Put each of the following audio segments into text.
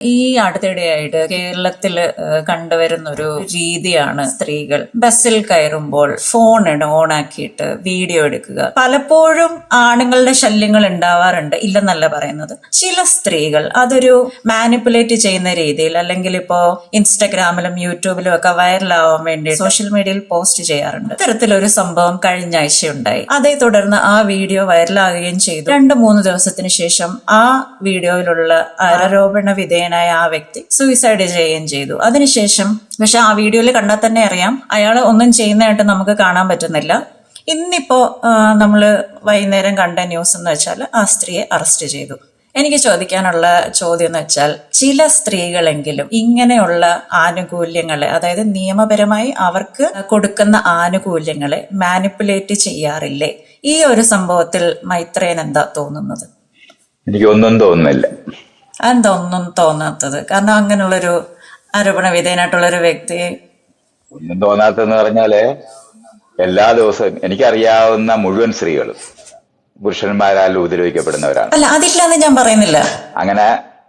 ഈ അടുത്തിടെയായിട്ട് കേരളത്തില് കണ്ടുവരുന്ന ഒരു രീതിയാണ് സ്ത്രീകൾ ബസ്സിൽ കയറുമ്പോൾ ഫോൺ ഓണാക്കിയിട്ട് വീഡിയോ എടുക്കുക. പലപ്പോഴും ആണുങ്ങളുടെ ശല്യങ്ങൾ ഉണ്ടാവാറുണ്ട്, ഇല്ലെന്നല്ല പറയുന്നത്. ചില സ്ത്രീകൾ അതൊരു മാനിപ്പുലേറ്റ് ചെയ്യുന്ന രീതിയിൽ, അല്ലെങ്കിൽ ഇപ്പോ ഇൻസ്റ്റഗ്രാമിലും യൂട്യൂബിലും ഒക്കെ വൈറലാവാൻ വേണ്ടി സോഷ്യൽ മീഡിയയിൽ പോസ്റ്റ് ചെയ്യാറുണ്ട്. ഇത്തരത്തിലൊരു സംഭവം കഴിഞ്ഞ ആഴ്ച ഉണ്ടായി. അതേ തുടർന്ന് ആ വീഡിയോ വൈറലാകുകയും ചെയ്തു. 2-3 ദിവസത്തിന് ശേഷം ആ വീഡിയോയിലുള്ള ആരോപണ വിധേയനായ ആ വ്യക്തി സൂയിസൈഡ് ചെയ്യുകയും ചെയ്തു. അതിനുശേഷം പക്ഷെ ആ വീഡിയോയിൽ കണ്ടാൽ തന്നെ അറിയാം അയാൾ ഒന്നും ചെയ്യുന്നതായിട്ട് നമുക്ക് കാണാൻ പറ്റുന്നില്ല. ഇന്നിപ്പോ നമ്മള് വൈകുന്നേരം കണ്ട ന്യൂസ് എന്ന് വെച്ചാൽ ആ സ്ത്രീയെ അറസ്റ്റ് ചെയ്തു. എനിക്ക് ചോദിക്കാനുള്ള ചോദ്യം എന്ന് വെച്ചാൽ, ചില സ്ത്രീകളെങ്കിലും ഇങ്ങനെയുള്ള ആനുകൂല്യങ്ങളെ, അതായത് നിയമപരമായി അവർക്ക് കൊടുക്കുന്ന ആനുകൂല്യങ്ങളെ മാനിപ്പുലേറ്റ് ചെയ്യാറില്ലേ? ഈ ഒരു സംഭവത്തിൽ മൈത്രേയൻ എന്താ തോന്നുന്നത്? എനിക്കൊന്നും തോന്നുന്നില്ല. അതെന്താ ഒന്നും തോന്നാത്തത്? കാരണം അങ്ങനെയുള്ളൊരു ആരോപണ വിധേയനായിട്ടുള്ളൊരു വ്യക്തി. ഒന്നും തോന്നാത്തെന്ന് പറഞ്ഞാല്, എല്ലാ ദിവസവും എനിക്കറിയാവുന്ന മുഴുവൻ സ്ത്രീകളും പുരുഷന്മാരാൽ ഉപദ്രവിക്കപ്പെടുന്നവരാണ്. അല്ല, അതില്ലാന്ന് ഞാൻ പറയുന്നില്ല. അങ്ങനെ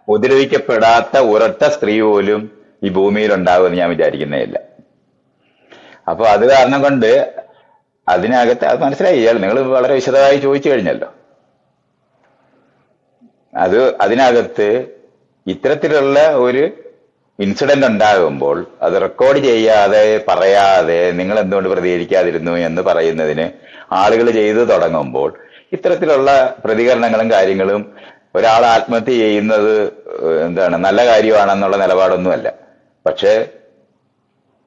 ഉപദ്രവിക്കപ്പെടാത്ത ഒരൊറ്റ സ്ത്രീ പോലും ഈ ഭൂമിയിൽ ഉണ്ടാകുമെന്ന് ഞാൻ വിചാരിക്കുന്നേ ഇല്ല. അപ്പൊ അത് കാരണം കൊണ്ട് അതിനകത്ത് അത് മനസ്സിലായി. ഇയാൾ നിങ്ങൾ വളരെ വിശദമായി ചോദിച്ചു കഴിഞ്ഞല്ലോ. അതിനകത്ത് ഇത്തരത്തിലുള്ള ഒരു ഇൻസിഡന്റ് ഉണ്ടാകുമ്പോൾ അത് റെക്കോർഡ് ചെയ്യാതെ, പറയാതെ, നിങ്ങൾ എന്തുകൊണ്ട് പ്രതികരിക്കാതിരുന്നു എന്ന് പറയുന്നതിന് ആളുകൾ ചെയ്തു തുടങ്ങുമ്പോൾ ഇത്തരത്തിലുള്ള പ്രതികരണങ്ങളും കാര്യങ്ങളും, ഒരാൾ ആത്മഹത്യ ചെയ്യുന്നത് നല്ല കാര്യമാണെന്നുള്ള നിലപാടൊന്നുമല്ല. പക്ഷെ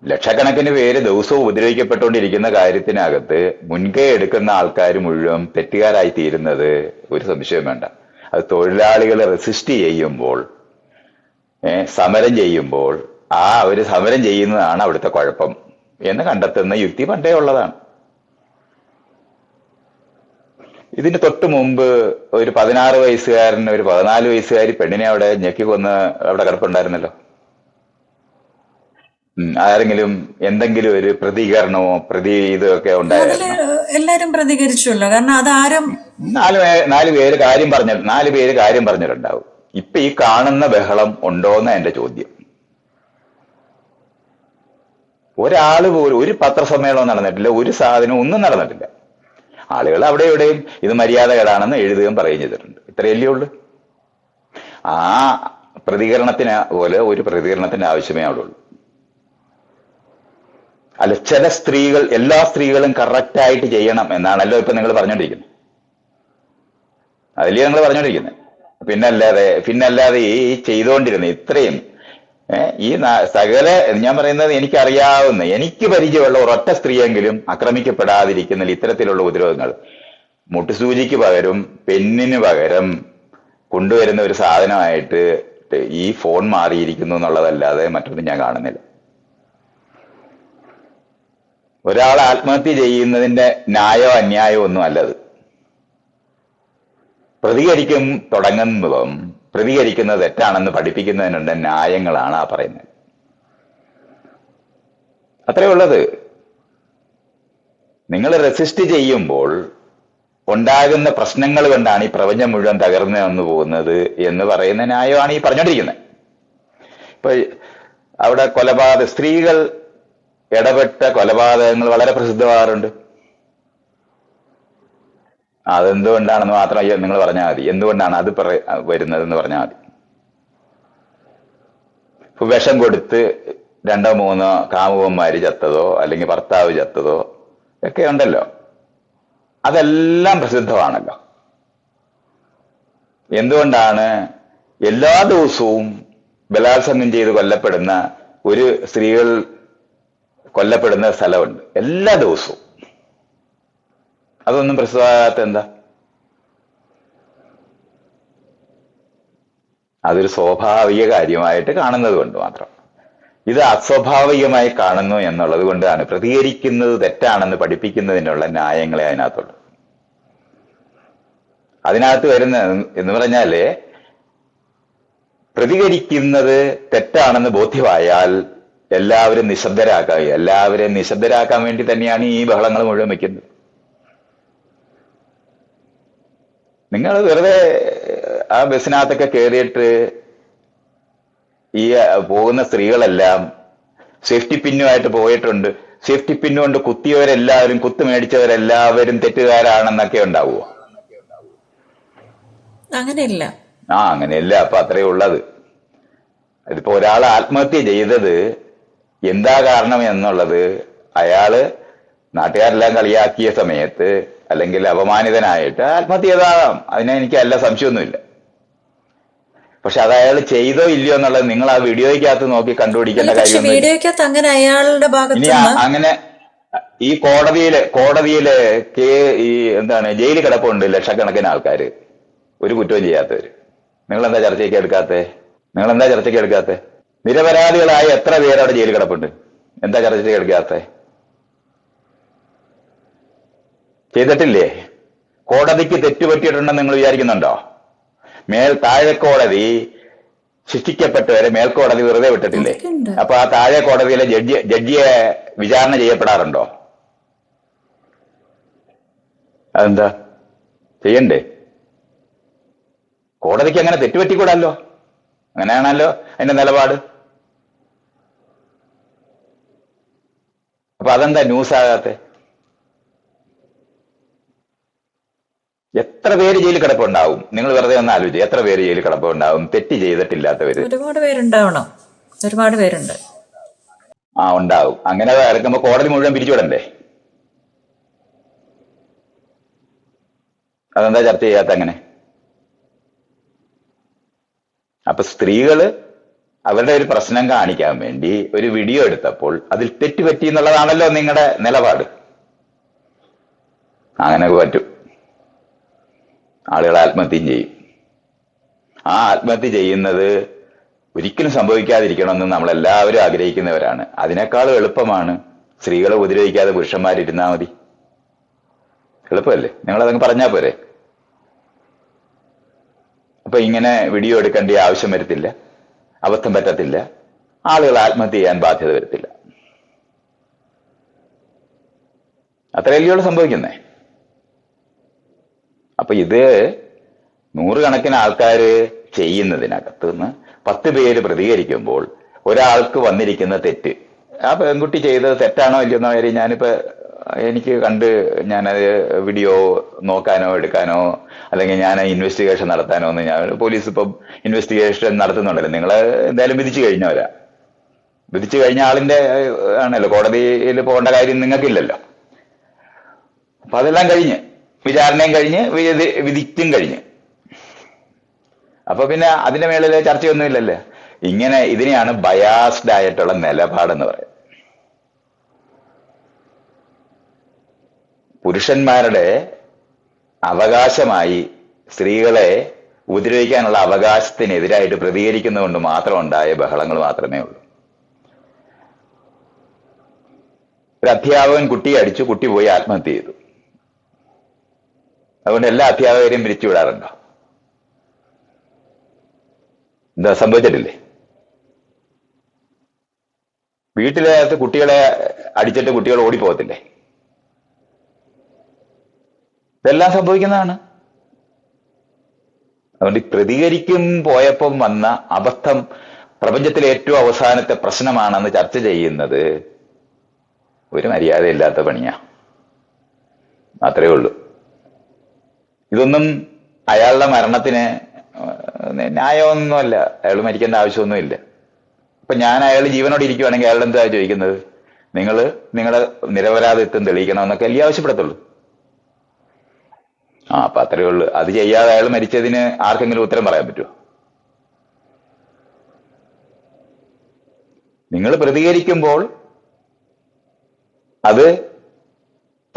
ലക്ഷക്കണക്കിന് പേര് ദിവസവും ഉപദ്രവിക്കപ്പെട്ടുകൊണ്ടിരിക്കുന്ന കാര്യത്തിനകത്ത് മുൻകൈ എടുക്കുന്ന ആൾക്കാർ മുഴുവൻ തെറ്റുകാരായി തീരുന്നത് ഒരു സംശയം വേണ്ട. അത് തൊഴിലാളികൾ റെസിസ്റ്റ് ചെയ്യുമ്പോൾ, സമരം ചെയ്യുമ്പോൾ, ഒരു സമരം ചെയ്യുന്നതാണ് അവിടുത്തെ കുഴപ്പം എന്ന് കണ്ടെത്തുന്ന യുക്തി പണ്ടേ ഉള്ളതാണ്. ഇതിന് തൊട്ട് മുമ്പ് ഒരു 16 വയസ്സുകാരൻ, ഒരു 14 വയസ്സുകാരി പെണ്ണിനെ അവിടെ ഞെക്കി കൊന്ന് അവിടെ കിടപ്പുണ്ടായിരുന്നല്ലോ. ആരെങ്കിലും എന്തെങ്കിലും ഒരു പ്രതികരണമോ ഇതൊക്കെ ഉണ്ടായിരുന്നു? എല്ലാരും പ്രതികരിച്ചല്ലോ. കാരണം അതാരും നാല് പേര് കാര്യം പറഞ്ഞിട്ടുണ്ടാവും. ഇപ്പൊ ഈ കാണുന്ന ബഹളം ഉണ്ടോന്ന് എന്റെ ചോദ്യം. ഒരാള് പോലും, ഒരു പത്രസമ്മേളനം നടന്നിട്ടില്ല, ഒരു സാധനം ഒന്നും നടന്നിട്ടില്ല. ആളുകൾ അവിടെ ഇവിടെയും ഇത് മര്യാദകേടാണെന്ന് എഴുതുകയും പറയുകയും ചെയ്തിട്ടുണ്ട്. ഇത്രയല്ലേ ഉള്ളു. ആ ഒരു പ്രതികരണത്തിന് ആവശ്യമേ അവിടെ ഉള്ളൂ. അല്ല, ചില സ്ത്രീകൾ, എല്ലാ സ്ത്രീകളും കറക്റ്റായിട്ട് ചെയ്യണം എന്നാണല്ലോ ഇപ്പൊ നിങ്ങൾ പറഞ്ഞോണ്ടിരിക്കുന്നത്. അതിലേ നിങ്ങൾ പറഞ്ഞോണ്ടിരിക്കുന്നത്. പിന്നല്ലാതെ ഈ ചെയ്തുകൊണ്ടിരുന്നത് ഇത്രയും ഈ സകല, ഞാൻ പറയുന്നത് എനിക്കറിയാവുന്ന, എനിക്ക് പരിചയമുള്ള ഒരൊറ്റ സ്ത്രീയെങ്കിലും ആക്രമിക്കപ്പെടാതിരിക്കുന്ന ഇത്തരത്തിലുള്ള ഉപദ്രവങ്ങൾ മുട്ടുസൂചിക്ക് പകരം, പെന്നിന് പകരം കൊണ്ടുവരുന്ന ഒരു സാധനമായിട്ട് ഈ ഫോൺ മാറിയിരിക്കുന്നു എന്നുള്ളതല്ലാതെ മറ്റൊന്നും ഞാൻ കാണുന്നില്ല. ഒരാൾ ആത്മഹത്യ ചെയ്യുന്നതിന്റെ ന്യായോ അന്യായോ ഒന്നും അല്ലത്. പ്രതികരിക്കുന്നത് തെറ്റാണെന്ന് പഠിപ്പിക്കുന്നതിനുള്ള ന്യായങ്ങളാണ് ആ പറയുന്നത്. അത്രേ ഉള്ളത്. നിങ്ങൾ റെസിസ്റ്റ് ചെയ്യുമ്പോൾ ഉണ്ടാകുന്ന പ്രശ്നങ്ങൾ കൊണ്ടാണ് ഈ പ്രപഞ്ചം മുഴുവൻ തകർന്നു വന്നു പോകുന്നത് എന്ന് പറയുന്ന ന്യായമാണ് ഈ പറഞ്ഞോണ്ടിരിക്കുന്നത്. ഇപ്പൊ അവിടെ സ്ത്രീകൾ ഇടപെട്ട കൊലപാതകങ്ങൾ വളരെ പ്രസിദ്ധമാകാറുണ്ട്. അതെന്തുകൊണ്ടാണെന്ന് മാത്രം നിങ്ങൾ പറഞ്ഞാൽ മതി. എന്തുകൊണ്ടാണ് അത് വരുന്നതെന്ന് പറഞ്ഞാൽ മതി. ഇപ്പൊ വിഷം കൊടുത്ത് 2-3 കാമുകന്മാര് ചത്തതോ അല്ലെങ്കിൽ ഭർത്താവ് ചത്തതോ ഒക്കെ ഉണ്ടല്ലോ. അതെല്ലാം പ്രസിദ്ധമാണല്ലോ. എന്തുകൊണ്ടാണ് എല്ലാ ദിവസവും ബലാത്സംഗം ചെയ്ത് കൊല്ലപ്പെടുന്ന സ്ത്രീകൾ കൊല്ലപ്പെടുന്ന സ്ഥലമുണ്ട് എല്ലാ ദിവസവും? അതൊന്നും പ്രസിദ്ധമാകാത്ത എന്താ? അതൊരു സ്വാഭാവിക കാര്യമായിട്ട് കാണുന്നത് കൊണ്ട് മാത്രം. ഇത് അസ്വാഭാവികമായി കാണുന്നു എന്നുള്ളത് കൊണ്ടാണ് പ്രതികരിക്കുന്നത് തെറ്റാണെന്ന് പഠിപ്പിക്കുന്നതിനുള്ള ന്യായങ്ങളെ അതിനകത്തുള്ളൂ. അതിനകത്ത് വരുന്ന എന്ന് പറഞ്ഞാല്, പ്രതികരിക്കുന്നത് തെറ്റാണെന്ന് ബോധ്യമായാൽ എല്ലാവരെയും നിശബ്ദരാക്കാൻ വേണ്ടി തന്നെയാണ് ഈ ബഹളങ്ങൾ മുഴുവൻ വയ്ക്കുന്നത്. നിങ്ങൾ വെറുതെ ആ ബസ്സിനകത്തൊക്കെ കയറിയിട്ട് ഈ പോകുന്ന സ്ത്രീകളെല്ലാം സേഫ്റ്റി പിന്നുമായിട്ട് പോയിട്ടുണ്ട്. സേഫ്റ്റി പിന്നുകൊണ്ട് കുത്തിയവരെല്ലാവരും, കുത്തു മേടിച്ചവരെല്ലാവരും തെറ്റുകാരാണെന്നൊക്കെ ഉണ്ടാവുമോ? അങ്ങനെയില്ല. അങ്ങനെയല്ല. അപ്പൊ അത്രയേ ഉള്ളത്. ഇതിപ്പോ ഒരാൾ ആത്മഹത്യ ചെയ്തത് എന്താ കാരണം എന്നുള്ളത് അയാള് നാട്ടുകാരെല്ലാം കളിയാക്കിയ സമയത്ത് അല്ലെങ്കിൽ അപമാനിതനായിട്ട് ആത്മഹത്യ ചെയ്താകാം. എനിക്ക് എല്ലാ സംശയമൊന്നുമില്ല. പക്ഷെ അത് അയാൾ ചെയ്തോ ഇല്ലയോ എന്നുള്ളത് നിങ്ങൾ ആ വീഡിയോയ്ക്കകത്ത് നോക്കി കണ്ടുപിടിക്കേണ്ട കാര്യമൊന്നും. വീഡിയോയ്ക്കകത്ത് അങ്ങനെ അയാളുടെ ഇനി അങ്ങനെ ഈ കോടതിയില് ഈ എന്താണ് ജയിലിൽ കിടപ്പുണ്ട് ലക്ഷക്കണക്കിന് ആൾക്കാര്, ഒരു കുറ്റവും ചെയ്യാത്തവര്. നിങ്ങളെന്താ ചർച്ചയ്ക്ക് എടുക്കാത്തെ? നിരപരാധികളായ എത്ര പേര് അവിടെ ജയിലിൽ കിടപ്പുണ്ട്? എന്താ ചർച്ചയ്ക്ക് എടുക്കാത്തെ? ചെയ്തിട്ടില്ലേ? കോടതിക്ക് തെറ്റുപറ്റിയിട്ടുണ്ടെന്ന് നിങ്ങൾ വിചാരിക്കുന്നുണ്ടോ? താഴെക്കോടതി ശിക്ഷിക്കപ്പെട്ടവരെ മേൽക്കോടതി വെറുതെ വിട്ടിട്ടില്ലേ? അപ്പൊ ആ താഴെ കോടതിയിലെ ജഡ്ജിയെ വിചാരണ ചെയ്യപ്പെടാറുണ്ടോ? അതെന്താ ചെയ്യണ്ടേ? കോടതിക്ക് അങ്ങനെ തെറ്റുപറ്റിക്കൂടല്ലോ. അങ്ങനെയാണല്ലോ അതിന്റെ നിലപാട്. അപ്പൊ അതെന്താ ന്യൂസ് ആകാത്തെ? എത്ര പേര് ജയിലിൽ കിടപ്പുണ്ടാവും? നിങ്ങൾ വെറുതെ ഒന്ന് ആലോചിച്ച്, എത്ര പേര് ജയിലിൽ കിടപ്പുണ്ടാവും തെറ്റ് ചെയ്തിട്ടില്ലാത്തവര്? ഒരുപാട് പേരുണ്ടാവണം. ഒരുപാട് പേരുണ്ട്. ഉണ്ടാവും. അങ്ങനെ ഇറക്കുമ്പോ കോടതി മുഴുവൻ പിരിച്ചുവിടണ്ടേ? അതെന്താ ചർച്ച ചെയ്യാത്ത അങ്ങനെ? അപ്പൊ സ്ത്രീകള് അവരുടെ ഒരു പ്രശ്നം കാണിക്കാൻ വേണ്ടി ഒരു വീഡിയോ എടുത്തപ്പോൾ അതിൽ തെറ്റുപറ്റി എന്നുള്ളതാണല്ലോ നിങ്ങളുടെ നിലപാട്. അങ്ങനെ പറ്റും. ആളുകൾ ആത്മഹത്യം ചെയ്യും. ആ ആത്മഹത്യ ചെയ്യുന്നത് ഒരിക്കലും സംഭവിക്കാതിരിക്കണമെന്ന് നമ്മളെല്ലാവരും ആഗ്രഹിക്കുന്നവരാണ്. അതിനേക്കാളും എളുപ്പമാണ് സ്ത്രീകളെ ഉപദ്രവിക്കാതെ പുരുഷന്മാരിരുന്നാൽ മതി. എളുപ്പമല്ലേ? നിങ്ങളതങ്ങ് പറഞ്ഞാൽ പോരെ. അപ്പൊ ഇങ്ങനെ വീഡിയോ എടുക്കേണ്ട ആവശ്യം വരത്തില്ല, അബദ്ധം പറ്റത്തില്ല, ആളുകൾ ആത്മഹത്യ ചെയ്യാൻ ബാധ്യത വരത്തില്ല. അത്രയല്ലേ സംഭവിക്കുന്നേ. അപ്പൊ ഇത് നൂറുകണക്കിന് ആൾക്കാര് ചെയ്യുന്നതിനകത്ത് നിന്ന് 10 പേര് പ്രതികരിക്കുമ്പോൾ ഒരാൾക്ക് വന്നിരിക്കുന്ന തെറ്റ്, ആ പെൺകുട്ടി ചെയ്തത് തെറ്റാണോ ഇല്ലയോ എന്ന കാര്യം എനിക്ക് ഞാനത് വീഡിയോ നോക്കാനോ എടുക്കാനോ അല്ലെങ്കിൽ ഞാൻ ഇൻവെസ്റ്റിഗേഷൻ നടത്താനോ ഒന്നും പോലീസ് ഇപ്പം ഇൻവെസ്റ്റിഗേഷൻ നടത്തുന്നുണ്ടല്ലോ. നിങ്ങൾ എന്തായാലും വിധിച്ചു കഴിഞ്ഞവരാ. വിധിച്ചു കഴിഞ്ഞ ആളിന്റെ ആണല്ലോ, കോടതിയിൽ പോകേണ്ട കാര്യം നിങ്ങൾക്കില്ലല്ലോ. അപ്പൊ അതെല്ലാം കഴിഞ്ഞ്, വിചാരണയും കഴിഞ്ഞ്, വിധിക്കും കഴിഞ്ഞ്. അപ്പൊ പിന്നെ അതിന്റെ മേളില് ചർച്ചയൊന്നുമില്ലല്ലോ. ഇതിനെയാണ് ബയാസ്ഡ് ആയിട്ടുള്ള നിലപാടെന്ന് പറയുന്നത്. പുരുഷന്മാരുടെ അവകാശമായി സ്ത്രീകളെ ഉപദ്രവിക്കാനുള്ള അവകാശത്തിനെതിരായിട്ട് പ്രതികരിക്കുന്നതുകൊണ്ട് മാത്രം ഉണ്ടായ ബഹളങ്ങൾ മാത്രമേ ഉള്ളൂ. ഒരു അധ്യാപകൻ കുട്ടിയെ അടിച്ചു, കുട്ടി പോയി ആത്മഹത്യ ചെയ്തു. അതുകൊണ്ട് എല്ലാ അധ്യാപകരെയും പിരിച്ചുവിടാറുണ്ടോ? എന്താ സംഭവിച്ചിട്ടില്ലേ? വീട്ടിനകത്ത് കുട്ടികളെ അടിച്ചിട്ട് കുട്ടികൾ ഓടിപ്പോകത്തില്ലേ? ഇതെല്ലാം സംഭവിക്കുന്നതാണ്. അതുകൊണ്ട് പ്രതികരിക്കും പോയപ്പം വന്ന അബദ്ധം പ്രപഞ്ചത്തിലെ ഏറ്റവും അവസാനത്തെ പ്രശ്നമാണെന്ന് ചർച്ച ചെയ്യുന്നത് ഒരു മര്യാദയില്ലാത്ത പണിയാ. അത്രേ ഉള്ളൂ. ഇതൊന്നും അയാളുടെ മരണത്തിന് ന്യായമൊന്നുമല്ല. അയാൾ മരിക്കേണ്ട ആവശ്യമൊന്നുമില്ല. ഇപ്പൊ ഞാൻ അയാൾ ജീവനോട് ഇരിക്കുവാണെങ്കിൽ അയാൾ എന്താ ചോദിക്കുന്നത്? നിങ്ങളുടെ നിരപരാധിത്വം തെളിയിക്കണമെന്നൊക്കെ അല്ലേ ആവശ്യപ്പെടത്തുള്ളൂ. അപ്പൊ അത്രയേ ഉള്ളൂ. അത് ചെയ്യാതെ അയാൾ മരിച്ചതിന് ആർക്കെങ്കിലും ഉത്തരം പറയാൻ പറ്റുമോ? നിങ്ങൾ പ്രതികരിക്കുമ്പോൾ അത്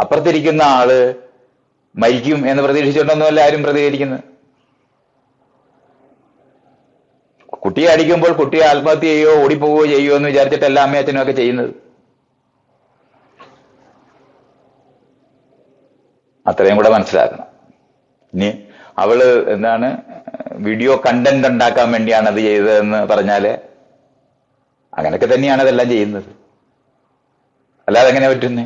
അപ്പുറത്തിരിക്കുന്ന ആള് മരിക്കും എന്ന് പ്രതീക്ഷിച്ചുകൊണ്ടൊന്നുമല്ല ആരും പ്രതികരിക്കുന്നത്. കുട്ടിയെ അടിക്കുമ്പോൾ കുട്ടിയെ ആത്മഹത്യ ചെയ്യുകയോ ഓടിപ്പോവുകയോ ചെയ്യുമോ എന്ന് വിചാരിച്ചിട്ടല്ല അമ്മയും അച്ഛനും ഒക്കെ ചെയ്യുന്നത്. അത്രയും കൂടെ മനസ്സിലാക്കണം. ഇനി അവള് വീഡിയോ കണ്ടന്റ് ഉണ്ടാക്കാൻ വേണ്ടിയാണ് അത് ചെയ്തതെന്ന് പറഞ്ഞാല് അങ്ങനെയൊക്കെ തന്നെയാണ് അതെല്ലാം ചെയ്യുന്നത്. അല്ലാതെ എങ്ങനെ പറ്റുന്നേ?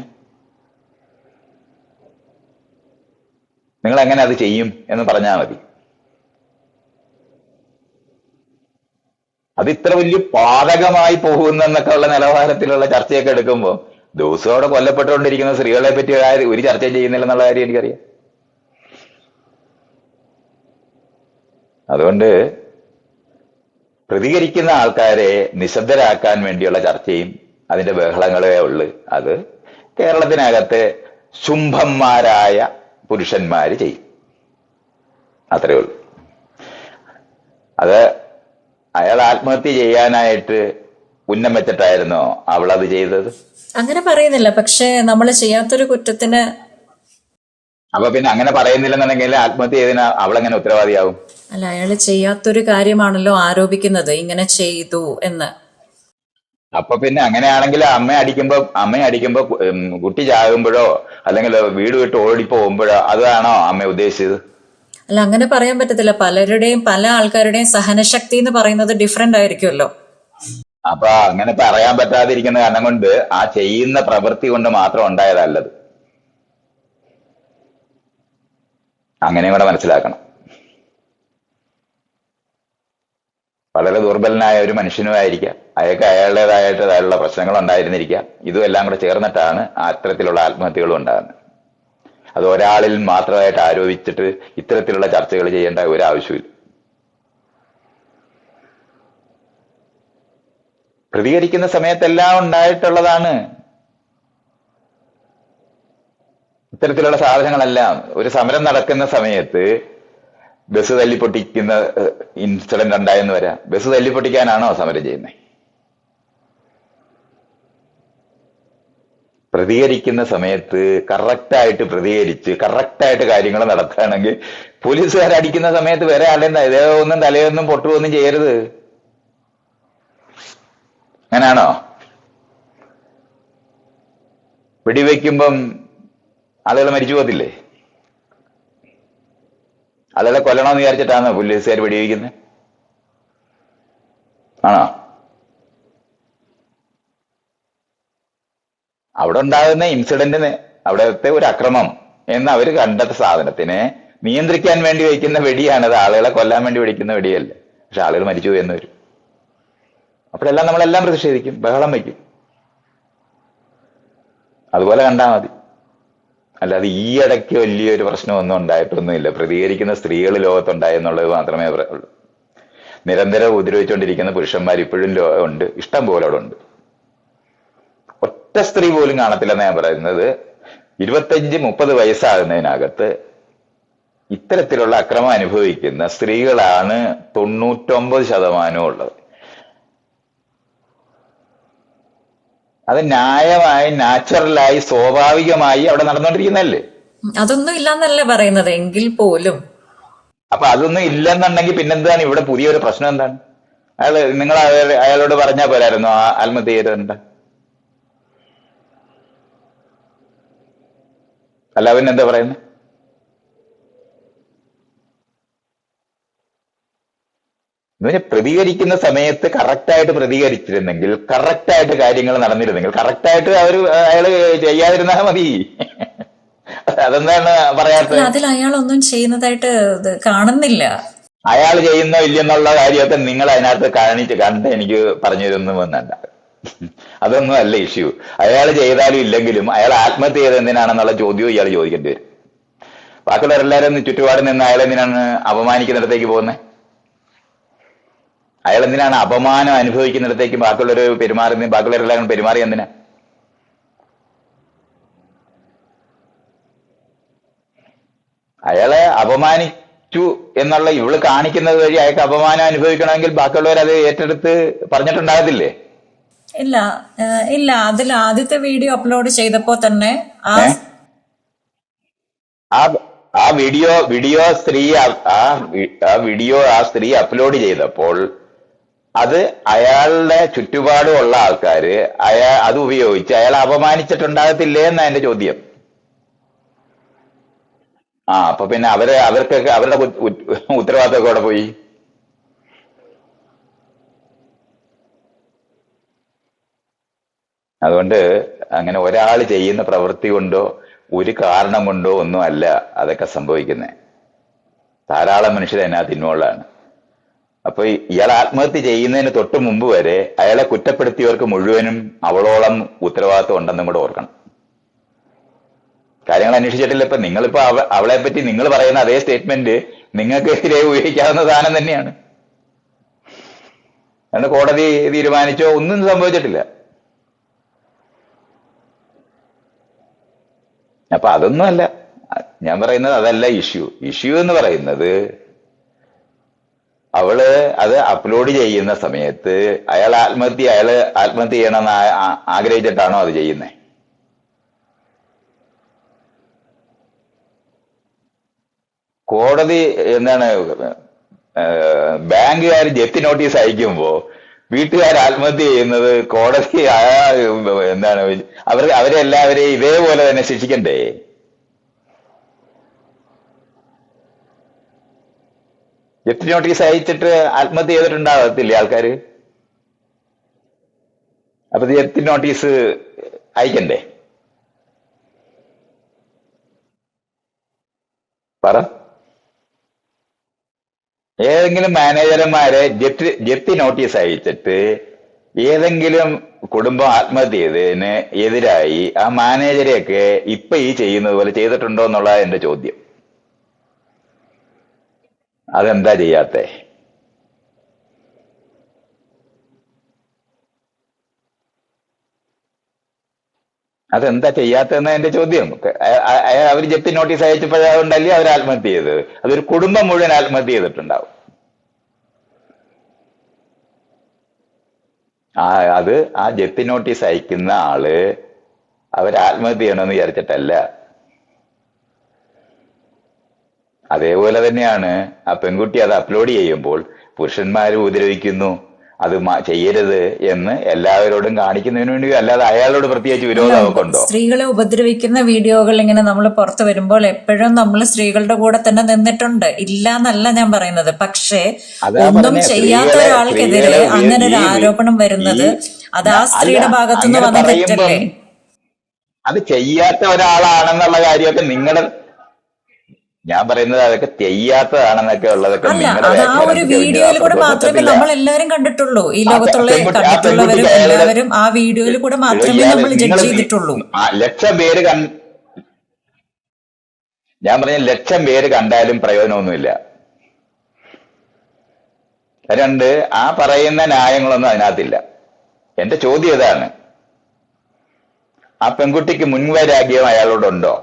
നിങ്ങൾ എങ്ങനെ അത് ചെയ്യും എന്ന് പറഞ്ഞാൽ മതി. അത് ഇത്ര വലിയ പാതകമായി പോകുന്നെന്നൊക്കെ ഉള്ള നിലവാരത്തിലുള്ള ചർച്ചയൊക്കെ എടുക്കുമ്പോൾ ദിവസവും അവിടെ കൊല്ലപ്പെട്ടുകൊണ്ടിരിക്കുന്ന സ്ത്രീകളെ പറ്റി ഒരു ചർച്ചയും ചെയ്യുന്നില്ലെന്നുള്ള കാര്യം എനിക്കറിയാം. അതുകൊണ്ട് പ്രതികരിക്കുന്ന ആൾക്കാരെ നിശബ്ദരാക്കാൻ വേണ്ടിയുള്ള ചർച്ചയും അതിന്റെ ബഹളങ്ങളേ ഉള്ളു. അത് കേരളത്തിനകത്തെ ശുംഭന്മാരായ പുരുഷന്മാര് ചെയ്യും, അത്രേ ഉള്ളൂ. അത് അയാൾ ആത്മഹത്യ ചെയ്യാനായിട്ട് ഉന്നം വെച്ചിട്ടായിരുന്നോ അവളത് ചെയ്തത്? അങ്ങനെ പറയുന്നില്ല, പക്ഷെ നമ്മൾ ചെയ്യാത്തൊരു കുറ്റത്തിന്. അപ്പൊ പിന്നെ അങ്ങനെ പറയുന്നില്ലെന്നുണ്ടെങ്കിൽ ആത്മഹത്യ ചെയ്തതിന് അവളെങ്ങനെ ഉത്തരവാദിയാവും? അല്ല, അയാൾ ചെയ്യാത്തൊരു കാര്യമാണല്ലോ ആരോപിക്കുന്നത്, ഇങ്ങനെ ചെയ്തു എന്ന്. അപ്പൊ പിന്നെ അങ്ങനെയാണെങ്കിൽ അമ്മയെ അടിക്കുമ്പോ കുട്ടി ചാകുമ്പോഴോ അല്ലെങ്കിൽ വീട് വിട്ട് ഓടിപ്പോകുമ്പോഴോ അതാണോ അമ്മ ഉദ്ദേശിച്ചത്? അല്ല, അങ്ങനെ പറയാൻ പറ്റത്തില്ല. പല ആൾക്കാരുടെയും സഹനശക്തി എന്ന് പറയുന്നത് ഡിഫറെന്റ് ആയിരിക്കുമല്ലോ. അപ്പൊ അങ്ങനെ പറയാൻ പറ്റാതിരിക്കുന്ന കാരണം കൊണ്ട് ആ ചെയ്യുന്ന പ്രവൃത്തി കൊണ്ട് മാത്രം ഉണ്ടായതല്ലത്. അങ്ങനെ കൂടെ മനസ്സിലാക്കണം. വളരെ ദുർബലനായ ഒരു മനുഷ്യനുമായിരിക്കാം, അയാൾക്ക് അയാളുടേതായിട്ടുള്ള പ്രശ്നങ്ങൾ ഉണ്ടായിരുന്നിരിക്കാം. ഇതും എല്ലാം കൂടെ ചേർന്നിട്ടാണ് അത്തരത്തിലുള്ള ആത്മഹത്യകളും ഉണ്ടാകുന്നത്. അത് ഒരാളിൽ മാത്രമായിട്ട് ആരോപിച്ചിട്ട് ഇത്തരത്തിലുള്ള ചർച്ചകൾ ചെയ്യേണ്ട ഒരു ആവശ്യമില്ല. പ്രതികരിക്കുന്ന സമയത്തെല്ലാം ഉണ്ടായിട്ടുള്ളതാണ് ഇത്തരത്തിലുള്ള സാധനങ്ങളെല്ലാം. ഒരു സമരം നടക്കുന്ന സമയത്ത് ബസ് തല്ലിപ്പൊട്ടിക്കുന്ന ഇൻസിഡന്റ് ഉണ്ടായെന്ന് വരാം. ബസ് തല്ലിപ്പൊട്ടിക്കാനാണോ സമരം ചെയ്യുന്നത്? പ്രതികരിക്കുന്ന സമയത്ത് കറക്റ്റായിട്ട് പ്രതികരിച്ച് കറക്റ്റായിട്ട് കാര്യങ്ങൾ നടത്തുകയാണെങ്കിൽ പോലീസുകാർ അടിക്കുന്ന സമയത്ത് വേറെ ആളെന്താ ഇതേയൊന്നും തലയൊന്നും പൊട്ടുകയൊന്നും ചെയ്യരുത്. അങ്ങനാണോ? വെടിവെക്കുമ്പം ആളുകൾ മരിച്ചു പോകത്തില്ലേ? ആളുകളെ കൊല്ലണമെന്ന് വിചാരിച്ചിട്ടാണോ പോലീസുകാർ വെടിവെക്കുന്നത്? ആണോ? അവിടെ ഉണ്ടാകുന്ന ഇൻസിഡന്റിന്, അവിടത്തെ ഒരു അക്രമം എന്ന് അവർ കണ്ടെത്ത സാധനത്തിനെ നിയന്ത്രിക്കാൻ വേണ്ടി വയ്ക്കുന്ന വെടിയാണത്. ആളുകളെ കൊല്ലാൻ വേണ്ടി വെടിക്കുന്ന വെടിയല്ല. പക്ഷെ ആളുകൾ മരിച്ചു എന്ന് വരും. അപ്പോഴെല്ലാം നമ്മളെല്ലാം പ്രതിഷേധിക്കും, ബഹളം വയ്ക്കും. അതുപോലെ കണ്ടാൽ മതി. അല്ലാതെ ഈ ഇടയ്ക്ക് വലിയൊരു പ്രശ്നമൊന്നും ഉണ്ടായിട്ടൊന്നുമില്ല. പ്രതികരിക്കുന്ന സ്ത്രീകൾ ലോകത്തുണ്ടായെന്നുള്ളത് മാത്രമേ ഉള്ളൂ. നിരന്തരം ഉപദ്രവിച്ചുകൊണ്ടിരിക്കുന്ന പുരുഷന്മാർ ഇപ്പോഴും ഉണ്ട്, ഇഷ്ടം പോലെ അവിടെ ഉണ്ട്. ഒറ്റ സ്ത്രീ പോലും കാണത്തില്ലെന്ന് ഞാൻ പറയുന്നത്. 25-30 വയസ്സാകുന്നതിനകത്ത് ഇത്തരത്തിലുള്ള അക്രമം അനുഭവിക്കുന്ന സ്ത്രീകളാണ് 99% ഉള്ളത്. അത് ന്യായമായി, നാച്ചുറലായി, സ്വാഭാവികമായി അവിടെ നടന്നുകൊണ്ടിരിക്കുന്നതല്ലേ. അതൊന്നും ഇല്ലെന്നല്ല പറയുന്നത്, എങ്കിൽ പോലും. അപ്പൊ അതൊന്നും ഇല്ലെന്നുണ്ടെങ്കിൽ പിന്നെന്താണ് ഇവിടെ പുതിയൊരു പ്രശ്നം? എന്താണ് നിങ്ങൾ അയാളോട് പറഞ്ഞാൽ പോരായിരുന്നു ആത്മഹത്യ ചെയ്തിട്ടുണ്ട്? അല്ല, അവനെന്താ പറയുന്നത്? പ്രതികരിക്കുന്ന സമയത്ത് കറക്റ്റായിട്ട് പ്രതികരിച്ചിരുന്നെങ്കിൽ, കറക്റ്റായിട്ട് കാര്യങ്ങൾ നടന്നിരുന്നെങ്കിൽ, കറക്റ്റായിട്ട് അയാള് ചെയ്യാതിരുന്നാൽ മതി. അതെന്താണ് പറയാത്തത്? അതിൽ അയാളൊന്നും ചെയ്യുന്നതായിട്ട് കാണുന്നില്ല. അയാൾ ചെയ്യുന്നോ ഇല്ലെന്നുള്ള കാര്യമൊക്കെ നിങ്ങൾ അതിനകത്ത് കണ്ട് എനിക്ക് പറഞ്ഞു തരുന്നു എന്നല്ല. അതൊന്നും അല്ല ഇഷ്യൂ. അയാൾ ചെയ്താലും ഇല്ലെങ്കിലും അയാൾ ആത്മഹത്യ ചെയ്ത് എന്തിനാണെന്നുള്ള ചോദ്യവും ഇയാൾ ചോദിക്കേണ്ടി വരും. ബാക്കിയുള്ളവരെല്ലാരും ചുറ്റുപാട് നിന്ന് അയാൾ എന്തിനാണ് അപമാനിക്കുന്നിടത്തേക്ക് പോകുന്നത്? അയാൾ എന്തിനാണ് അപമാനം അനുഭവിക്കുന്നിടത്തേക്ക് ബാക്കിയുള്ളവരെല്ലാം പെരുമാറി എന്തിനാ? അയാളെ അപമാനിച്ചു എന്നുള്ള ഇവള് കാണിക്കുന്നത് വഴി അയാൾക്ക് അപമാനം അനുഭവിക്കണമെങ്കിൽ ബാക്കിയുള്ളവർ അത് ഏറ്റെടുത്ത് പറഞ്ഞിട്ടുണ്ടാകത്തില്ലേ? ഇല്ല. അതിൽ ആദ്യത്തെ വീഡിയോ അപ്ലോഡ് ചെയ്തപ്പോ തന്നെ ആ വീഡിയോ സ്ത്രീ അപ്ലോഡ് ചെയ്തപ്പോൾ അത് അയാളുടെ ചുറ്റുപാടുമുള്ള ആൾക്കാര് അത് ഉപയോഗിച്ച് അയാൾ അപമാനിച്ചിട്ടുണ്ടാകത്തില്ലേ എന്നാ എന്റെ ചോദ്യം. അപ്പൊ പിന്നെ അവർക്കൊക്കെ അവരുടെ ഉത്തരവാദിത്തമൊക്കെ അവിടെ പോയി. അതുകൊണ്ട് അങ്ങനെ ഒരാൾ ചെയ്യുന്ന പ്രവൃത്തി കൊണ്ടോ ഒരു കാരണം കൊണ്ടോ ഒന്നും അല്ല അതൊക്കെ സംഭവിക്കുന്നത്. ധാരാളം മനുഷ്യർ അതിനകത്ത് ഇൻവോൾവാണ്. അപ്പൊ ഇയാൾ ആത്മഹത്യ ചെയ്യുന്നതിന് തൊട്ട് മുമ്പ് വരെ അയാളെ കുറ്റപ്പെടുത്തിയവർക്ക് മുഴുവനും അവളോളം ഉത്തരവാദിത്വം ഉണ്ടെന്നും കൂടെ ഓർക്കണം. കാര്യങ്ങൾ അന്വേഷിച്ചിട്ടില്ല. ഇപ്പൊ നിങ്ങളിപ്പോ അവളെ പറ്റി നിങ്ങൾ പറയുന്ന അതേ സ്റ്റേറ്റ്മെന്റ് നിങ്ങൾക്കെതിരെ ഉപയോഗിക്കാവുന്ന സാധനം തന്നെയാണ്. എന്ന് കോടതി തീരുമാനിച്ചോ ഒന്നും സംഭവിച്ചിട്ടില്ല. അപ്പൊ അതൊന്നുമല്ല ഞാൻ പറയുന്നത്, അതല്ല ഇഷ്യൂ എന്ന് പറയുന്നത് അവള് അത് അപ്ലോഡ് ചെയ്യുന്ന സമയത്ത് അയാള് ആത്മഹത്യ ചെയ്യണമെന്ന് ആഗ്രഹിച്ചിട്ടാണോ അത് ചെയ്യുന്നത്? കോടതി എന്താണ് ബാങ്കുകാർ ജപ്തി നോട്ടീസ് അയക്കുമ്പോ വീട്ടുകാർ ആത്മഹത്യ ചെയ്യുന്നത് കോടതി എന്താണ് അവരെല്ലാവരെയും ഇതേപോലെ തന്നെ ശിക്ഷിക്കണ്ടേ? ജപ്തി നോട്ടീസ് അയച്ചിട്ട് ആത്മഹത്യ ചെയ്തിട്ടുണ്ടാകത്തില്ലേ ആൾക്കാര്? അപ്പൊ ജപ്തി നോട്ടീസ് അയക്കണ്ടേ? പറ. ഏതെങ്കിലും മാനേജർമാരെ ജപ്തി നോട്ടീസ് അയച്ചിട്ട് ഏതെങ്കിലും കുടുംബം ആത്മഹത്യ ചെയ്തതിന് എതിരായി ആ മാനേജരെയൊക്കെ ഇപ്പൊ ഈ ചെയ്യുന്നത് പോലെ ചെയ്തിട്ടുണ്ടോ എന്നുള്ള എന്റെ ചോദ്യം. അതെന്താ ചെയ്യാത്തെ? അതെന്താ ചെയ്യാത്തതെന്ന എന്റെ ചോദ്യം. അവർ ജപ്തി നോട്ടീസ് അയച്ചപ്പോഴുണ്ടല്ലേ അവർ ആത്മഹത്യ ചെയ്തത്? അതൊരു കുടുംബം മുഴുവൻ ആത്മഹത്യ ചെയ്തിട്ടുണ്ടാവും. അത് ആ ജപ്തി നോട്ടീസ് അയക്കുന്ന ആള് അവർ ആത്മഹത്യ ചെയ്യണമെന്ന് വിചാരിച്ചിട്ടല്ല. അതേപോലെ തന്നെയാണ് ആ പെൺകുട്ടി അത് അപ്ലോഡ് ചെയ്യുമ്പോൾ പുരുഷന്മാര് ഉപദ്രവിക്കുന്നു, അത് ചെയ്യരുത് എന്ന് എല്ലാവരോടും കാണിക്കുന്നതിന് വേണ്ടി, അല്ലാതെ അയാളോട് പ്രത്യേകിച്ച് വിരോധം അവക്കുണ്ടോ? സ്ത്രീകളെ ഉപദ്രവിക്കുന്ന വീഡിയോകൾ ഇങ്ങനെ നമ്മൾ പുറത്തു വരുമ്പോൾ എപ്പോഴും നമ്മൾ സ്ത്രീകളുടെ കൂടെ തന്നെ നിന്നിട്ടുണ്ട്, ഇല്ല എന്നല്ല ഞാൻ പറയുന്നത്. പക്ഷേ ഒന്നും ചെയ്യാത്ത ഒരാൾക്കെതിരെ അങ്ങനെ ഒരു ആരോപണം വരുന്നത് അത് ആ സ്ത്രീയുടെ ഭാഗത്തുനിന്ന് വന്ന തെറ്റല്ലേ? അത് ചെയ്യാത്ത ഒരാളാണെന്നുള്ള കാര്യമൊക്കെ നിങ്ങളുടെ, ഞാൻ പറയുന്നത് അതൊക്കെ ചെയ്യാത്തതാണെന്നൊക്കെ ഉള്ളതൊക്കെ അത് ആ ഒരു വീഡിയോയിൽ കൂടെ മാത്രമേ നമ്മൾ എല്ലാവരും കണ്ടിട്ടുള്ളൂ. ഈ ലോകത്തുള്ള കണ്ടിട്ടുള്ളവരും എല്ലാവരും ആ വീഡിയോയിൽ കൂടെ മാത്രമേ നമ്മൾ ജഡ്ജ് ചെയ്തിട്ടുള്ളൂ. ലക്ഷം പേര് ഞാൻ പറഞ്ഞ ലക്ഷം പേര് കണ്ടാലും പ്രയോജനമൊന്നുമില്ല. രണ്ട്, ആ പറയുന്ന ന്യായങ്ങളൊന്നും അതിനകത്തില്ല. എന്റെ ചോദ്യം ഇതാണ്, ആ പെൺകുട്ടിക്ക് മുൻവൈരാഗ്യം അയാളോടുണ്ടോ?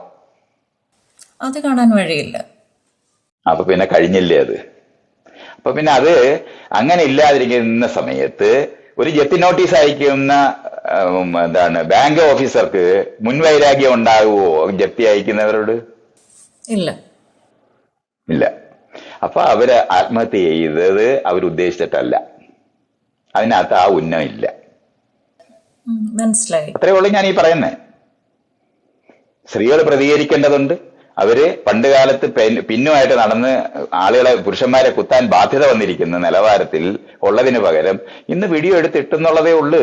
അത് കാണാൻ വഴിയില്ല. അപ്പൊ പിന്നെ കഴിഞ്ഞില്ലേ അത്? അപ്പൊ പിന്നെ അത് അങ്ങനെ ഇല്ലാതിരിക്കുന്ന സമയത്ത് ഒരു ജപ്തി നോട്ടീസ് അയക്കുന്ന ബാങ്ക് ഓഫീസർക്ക് മുൻവൈരാഗ്യം ഉണ്ടാകുമോ ജപ്തി അയക്കുന്നവരോട്? ഇല്ല. ഇല്ല. അപ്പൊ അവര് ആത്മഹത്യ ചെയ്തത് അവരുദ്ദേശിച്ചിട്ടല്ല, അതിനകത്ത് ആ ഉന്നം ഇല്ല. മനസ്സിലായി. അത്രേ ഉള്ളൂ ഞാൻ ഈ പറയുന്നേ. സ്ത്രീകൾ പ്രതികരിക്കേണ്ടതുണ്ട്. അവര് പണ്ട് കാലത്ത് പിന്നുമായിട്ട് നടന്ന് ആളുകളെ, പുരുഷന്മാരെ കുത്താൻ ബാധ്യത വന്നിരിക്കുന്ന നിലവാരത്തിൽ ഉള്ളതിന് പകരം ഇന്ന് വീഡിയോ എടുത്തിട്ടെന്നുള്ളതേ ഉള്ളു.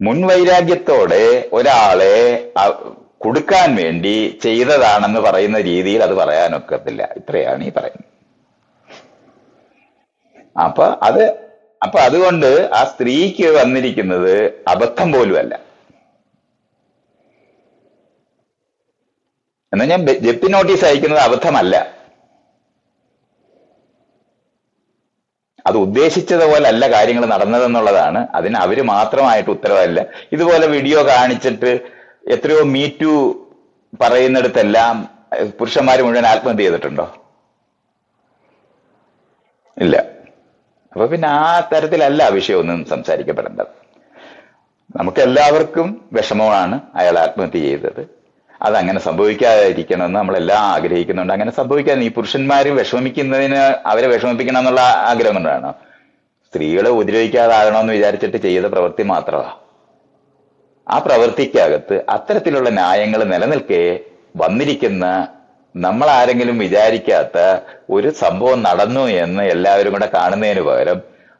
മുൻവൈരാഗ്യത്തോടെ ഒരാളെ കൊടുക്കാൻ വേണ്ടി ചെയ്തതാണെന്ന് പറയുന്ന രീതിയിൽ അത് പറയാനൊക്കത്തില്ല. ഇത്രയാണ് ഈ പറയുന്നത്. അപ്പൊ അതുകൊണ്ട് ആ സ്ത്രീക്ക് വന്നിരിക്കുന്നത് അബദ്ധം പോലുമല്ല. എന്നാൽ ഞാൻ ജപ്തി നോട്ടീസ് അയക്കുന്നത് അബദ്ധമല്ല. അത് ഉദ്ദേശിച്ചതുപോലെ അല്ല കാര്യങ്ങൾ നടന്നതെന്നുള്ളതാണ്. അതിന് അവര് മാത്രമായിട്ട് ഉത്തരവല്ല. ഇതുപോലെ വീഡിയോ കാണിച്ചിട്ട് എത്രയോ മീറ്റു പറയുന്നിടത്തെല്ലാം പുരുഷന്മാർ മുഴുവൻ ആത്മഹത്യ ചെയ്തിട്ടുണ്ടോ? ഇല്ല. അപ്പൊ പിന്നെ ആ തരത്തിലല്ല വിഷയമൊന്നും സംസാരിക്കപ്പെടേണ്ടത്. നമുക്ക് എല്ലാവർക്കും വിഷമമാണ് അയാൾ ആത്മഹത്യ ചെയ്തത്. അതങ്ങനെ സംഭവിക്കാതിരിക്കണമെന്ന് നമ്മളെല്ലാം ആഗ്രഹിക്കുന്നുണ്ട്. അങ്ങനെ സംഭവിക്കാതെ ഈ പുരുഷന്മാര് വിഷമിക്കുന്നതിന് അവരെ വിഷമിപ്പിക്കണം എന്നുള്ള ആഗ്രഹം കൊണ്ടാണ്. സ്ത്രീകളെ ഉപദ്രവിക്കാതാകണമെന്ന് വിചാരിച്ചിട്ട് ചെയ്ത പ്രവൃത്തി മാത്രമാണ്. ആ പ്രവൃത്തിക്കകത്ത് അത്തരത്തിലുള്ള ന്യായങ്ങൾ നിലനിൽക്കെ വന്നിരിക്കുന്ന നമ്മൾ ആരെങ്കിലും വിചാരിക്കാത്ത ഒരു സംഭവം നടന്നു എന്ന് എല്ലാവരും കൂടെ കാണുന്നതിന് പകരം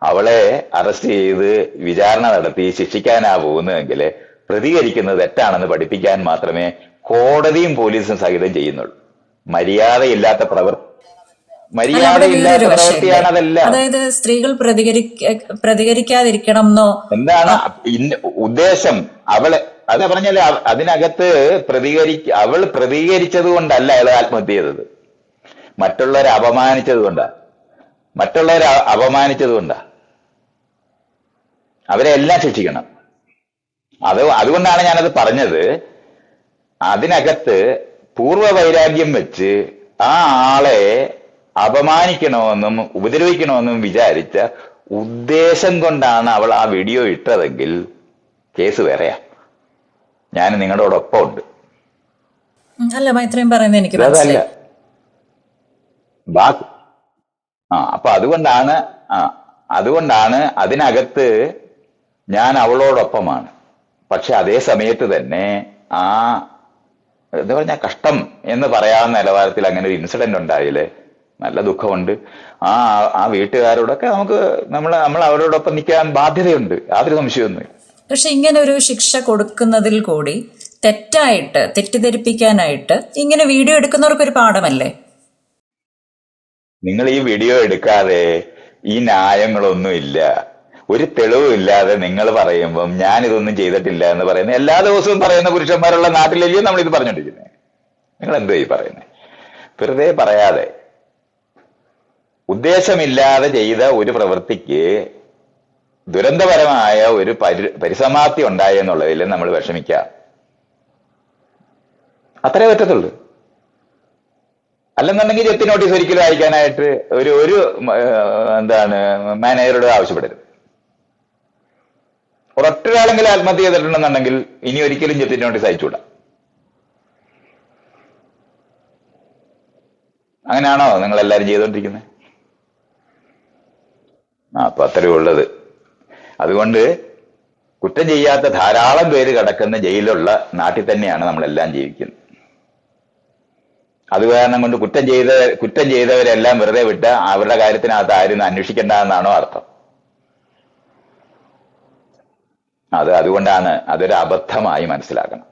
അവളെ അറസ്റ്റ് ചെയ്ത് വിചാരണ നടത്തി ശിക്ഷിക്കാനാ പോകുന്നതെങ്കിൽ പ്രതികരിക്കുന്നത് തെറ്റാണെന്ന് പഠിപ്പിക്കാൻ മാത്രമേ കോടതിയും പോലീസും സഹിതം ചെയ്യുന്നുള്ളൂ. മര്യാദയില്ലാത്ത അല്ല, അവിടെ മര്യാദയില്ലാത്ത വേറൊരു വശമില്ലേ? പ്രവൃത്തിയാണ് അതെല്ലാം. അതായത് സ്ത്രീകൾ പ്രതികരിക്കാതിരിക്കണം എന്നോ എന്താണ് ഉദ്ദേശം? അതാ പറഞ്ഞാല് അതിനകത്ത് അവൾ പ്രതികരിച്ചത് കൊണ്ടല്ല അയാൾ ആത്മഹത്യ ചെയ്തത്, മറ്റുള്ളവരെ അപമാനിച്ചത് കൊണ്ടാ. അവരെ എല്ലാം ശിക്ഷിക്കണം. അതുകൊണ്ടാണ് ഞാനത് പറഞ്ഞത്. അതിനകത്ത് പൂർവ്വ വൈരാഗ്യം വെച്ച് ആ ആളെ അപമാനിക്കണമെന്നും ഉപദ്രവിക്കണമെന്നും വിചാരിച്ച ഉദ്ദേശം കൊണ്ടാണ് അവൾ ആ വീഡിയോ ഇട്ടതെങ്കിൽ കേസ് വേറെയാ. ഞാൻ നിങ്ങളോടൊപ്പം ഉണ്ട്. അല്ല, മൈത്രേയൻ പറയുന്നത് എനിക്ക് അതല്ല മനസ്സിലായി. ബാക്കി അപ്പൊ അതുകൊണ്ടാണ് അതിനകത്ത് ഞാൻ അവളോടൊപ്പമാണ്. പക്ഷെ അതേ സമയത്ത് തന്നെ ആ എന്താ പറഞ്ഞ കഷ്ടം എന്ന് പറയാവുന്ന നിലവാരത്തിൽ അങ്ങനെ ഒരു ഇൻസിഡന്റ് ഉണ്ടായില്ലേ, നല്ല ദുഃഖമുണ്ട്. ആ ആ വീട്ടുകാരോടൊക്കെ നമ്മൾ അവരോടൊപ്പം നിൽക്കാൻ ബാധ്യതയുണ്ട്, യാതൊരു സംശയമൊന്നുമില്ല. പക്ഷെ ഇങ്ങനെ ഒരു ശിക്ഷ കൊടുക്കുന്നതിൽ കൂടി തെറ്റിദ്ധരിപ്പിക്കാനായിട്ട് ഇങ്ങനെ വീഡിയോ എടുക്കുന്നവർക്കൊരു പാഠമല്ലേ? നിങ്ങൾ ഈ വീഡിയോ എടുക്കാതെ ഈ ന്യായങ്ങളൊന്നും ഇല്ല, ഒരു തെളിവും ഇല്ലാതെ നിങ്ങൾ പറയുമ്പം ഞാൻ ഇതൊന്നും ചെയ്തിട്ടില്ല എന്ന് പറയുന്നത് എല്ലാ ദിവസവും പറയുന്ന പുരുഷന്മാരുള്ള നാട്ടിലല്ലയോ നമ്മളിത് പറഞ്ഞോണ്ടിരിക്കുന്നത്? നിങ്ങൾ എന്തോ ഈ പറയുന്നത്? വെറുതെ പറയാതെ ഉദ്ദേശമില്ലാതെ ചെയ്ത ഒരു പ്രവൃത്തിക്ക് ദുരന്തപരമായ ഒരു പരിസമാപ്തി ഉണ്ടായി എന്നുള്ളതിൽ നമ്മൾ വിഷമിക്കാം, അത്രേ പറ്റത്തുള്ളൂ. അല്ലെന്നുണ്ടെങ്കിൽ ജപ്തി നോട്ടീസ് ഒരിക്കലും അയക്കാനായിട്ട് ഒരു മാനേജറോട് ആവശ്യപ്പെടരുത്. ഒരൊറ്റൊരാളെങ്കിലും ആത്മഹത്യ ചെയ്തിട്ടുണ്ടെന്നുണ്ടെങ്കിൽ ഇനി ഒരിക്കലും ജപ്തി നോട്ടീസ് അയച്ചുകൂടാ. അങ്ങനെയാണോ നിങ്ങൾ എല്ലാവരും ചെയ്തോണ്ടിരിക്കുന്നത്? അപ്പൊ അത്രേ ഉള്ളത്. അതുകൊണ്ട് കുറ്റം ചെയ്യാത്ത ധാരാളം പേര് കിടക്കുന്ന ജയിലുള്ള നാട്ടിൽ തന്നെയാണ് നമ്മളെല്ലാം ജീവിക്കുന്നത്. അത് കാരണം കൊണ്ട് കുറ്റം ചെയ്തവരെല്ലാം വെറുതെ വിട്ട് അവരുടെ കാര്യത്തിനകത്ത് ആരും അന്വേഷിക്കേണ്ട എന്നാണോ അർത്ഥം? അതുകൊണ്ടാണ് അതൊരു അബദ്ധമായി മനസ്സിലാക്കണം.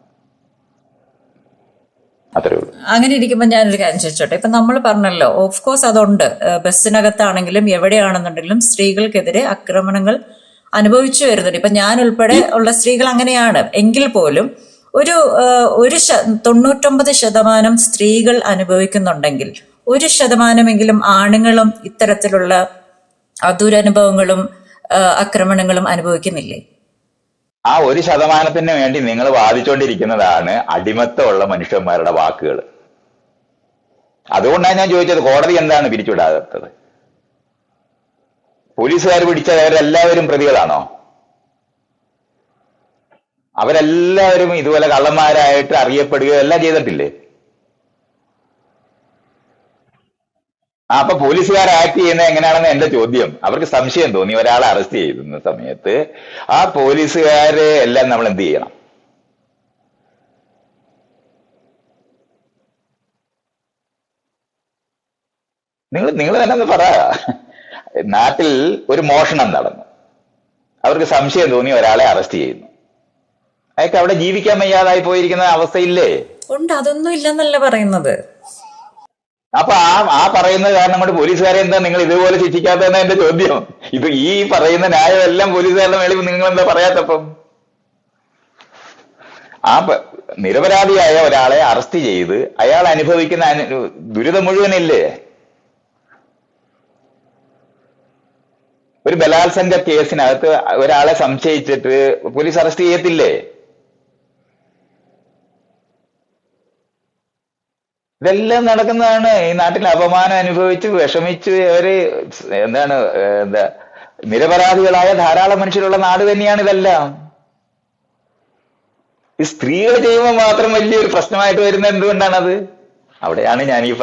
അത്രേ ഉള്ളൂ. അങ്ങനെ ഇരിക്കുമ്പോൾ ഞാനൊരു കാര്യം ചോദിച്ചോട്ടെ. ഇപ്പൊ നമ്മൾ പറഞ്ഞല്ലോ, ഓഫ് കോഴ്സ് അതുണ്ട്, ബസ്സിനകത്താണെങ്കിലും എവിടെയാണെന്നുണ്ടെങ്കിലും സ്ത്രീകൾക്കെതിരെ ആക്രമണങ്ങൾ അനുഭവിച്ചു വരുന്നുണ്ട്. ഇപ്പൊ ഞാൻ ഉൾപ്പെടെ ഉള്ള സ്ത്രീകൾ അങ്ങനെയാണ്. എങ്കിൽ പോലും ഒരു 99% സ്ത്രീകൾ അനുഭവിക്കുന്നുണ്ടെങ്കിൽ 1% ആണുങ്ങളും ഇത്തരത്തിലുള്ള ദുരനുഭവങ്ങളും ആക്രമണങ്ങളും അനുഭവിക്കുന്നില്ലേ? ആ 1% വേണ്ടി നിങ്ങൾ വാദിച്ചുകൊണ്ടിരിക്കുന്നതാണ് അടിമത്തമുള്ള മനുഷ്യന്മാരുടെ വാക്കുകൾ. അതുകൊണ്ടാണ് ഞാൻ ചോദിച്ചത്, കോടതി എന്താണ് പിരിച്ചുവിടാത്തത്? പോലീസുകാർ പിടിച്ചവരെല്ലാവരും പ്രതികളാണോ? അവരെല്ലാവരും ഇതുപോലെ കള്ളന്മാരായിട്ട് അറിയപ്പെടുകയോ എല്ലാം ചെയ്തിട്ടില്ലേ? അപ്പൊ പോലീസുകാർ ആക്ട് ചെയ്യുന്നത് എങ്ങനെയാണെന്ന് എന്റെ ചോദ്യം. അവർക്ക് സംശയം തോന്നി ഒരാളെ അറസ്റ്റ് ചെയ്യുന്ന സമയത്ത് ആ പോലീസുകാരെ എല്ലാം നമ്മൾ എന്ത് ചെയ്യണം? നിങ്ങൾ തന്നെ ഒന്ന് പറ. നാട്ടിൽ ഒരു മോഷണം നടന്നു, അവർക്ക് സംശയം തോന്നി ഒരാളെ അറസ്റ്റ് ചെയ്യുന്നു, അയാൾക്ക് അവിടെ ജീവിക്കാൻ വയ്യാതായി പോയിരിക്കുന്ന അവസ്ഥയില്ലേ? ഉണ്ട്, അതൊന്നും ഇല്ലെന്നല്ല പറയുന്നത്. അപ്പൊ ആ പറയുന്ന കാരണം കൊണ്ട് പോലീസുകാരെ എന്താ നിങ്ങൾ ഇതുപോലെ ശിക്ഷിക്കാത്തതെന്നാ എന്റെ ചോദ്യം. ഈ പറയുന്ന ന്യായം എല്ലാം പോലീസുകാരുടെ മേളിൽ നിങ്ങൾ എന്താ പറയാത്തപ്പം? നിരപരാധിയായ ഒരാളെ അറസ്റ്റ് ചെയ്ത് അയാൾ അനുഭവിക്കുന്ന ദുരിതം മുഴുവനില്ലേ? ഒരു ബലാത്സംഗ കേസിനകത്ത് ഒരാളെ സംശയിച്ചിട്ട് പോലീസ് അറസ്റ്റ് ചെയ്യത്തില്ലേ? ഇതെല്ലാം നടക്കുന്നതാണ്. ഈ നാട്ടിൽ അപമാനം അനുഭവിച്ച് വിഷമിച്ച് നിരപരാധികളായ ധാരാളം മനുഷ്യരുള്ള നാട് തന്നെയാണ് ഇതെല്ലാം. ഈ സ്ത്രീകൾ ചെയ്യുമ്പോൾ മാത്രം വലിയൊരു പ്രശ്നമായിട്ട് വരുന്നത് എന്തുകൊണ്ടാണത്? അവിടെയാണ് ഞാൻ ഈ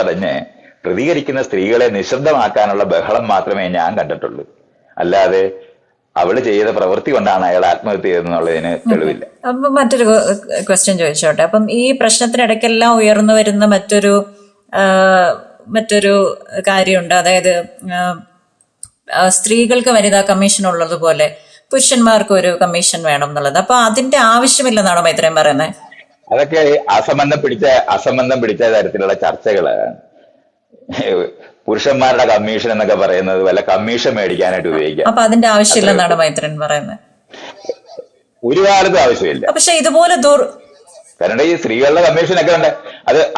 പ്രതികരിക്കുന്ന സ്ത്രീകളെ നിശബ്ദമാക്കാനുള്ള ബഹളം മാത്രമേ ഞാൻ കണ്ടിട്ടുള്ളൂ. അല്ലാതെ അവള് ചെയ്ത പ്രവൃത്തി കൊണ്ടാണ് അയാൾ ആത്മഹത്യ ചെയ്തെന്നുള്ളതിന് തെളിവില്ല. അപ്പൊ മറ്റൊരു ക്വസ്റ്റ്യൻ ചോദിച്ചോട്ടെ. അപ്പം ഈ പ്രശ്നത്തിനിടയ്ക്കെല്ലാം ഉയർന്നു വരുന്ന മറ്റൊരു കാര്യമുണ്ട്. അതായത് സ്ത്രീകൾക്ക് വനിതാ കമ്മീഷൻ ഉള്ളതുപോലെ പുരുഷന്മാർക്ക് ഒരു കമ്മീഷൻ വേണം എന്നുള്ളത്. അപ്പൊ അതിന്റെ ആവശ്യമില്ലെന്നാണോ മൈത്രേയൻ പറയുന്നത്? അതൊക്കെ അസംബന്ധം പിടിച്ച തരത്തിലുള്ള ചർച്ചകളാണ്. പുരുഷന്മാരുടെ കമ്മീഷൻ എന്നൊക്കെ പറയുന്നത് വല്ല കമ്മീഷൻ മേടിക്കാനായിട്ട് ഉപയോഗിക്കാം. അപ്പൊ അതിന്റെ അത്രേ ആവശ്യമില്ലെന്നാണ് ഉള്ളൂ. മൈത്രൻ പറയുന്നത്. ഒരു കാലത്തും ആവശ്യമില്ല. പക്ഷെ ഇതുപോലെ കാരണം ഈ സ്ത്രീകളുടെ കമ്മീഷനൊക്കെ ഉണ്ട്.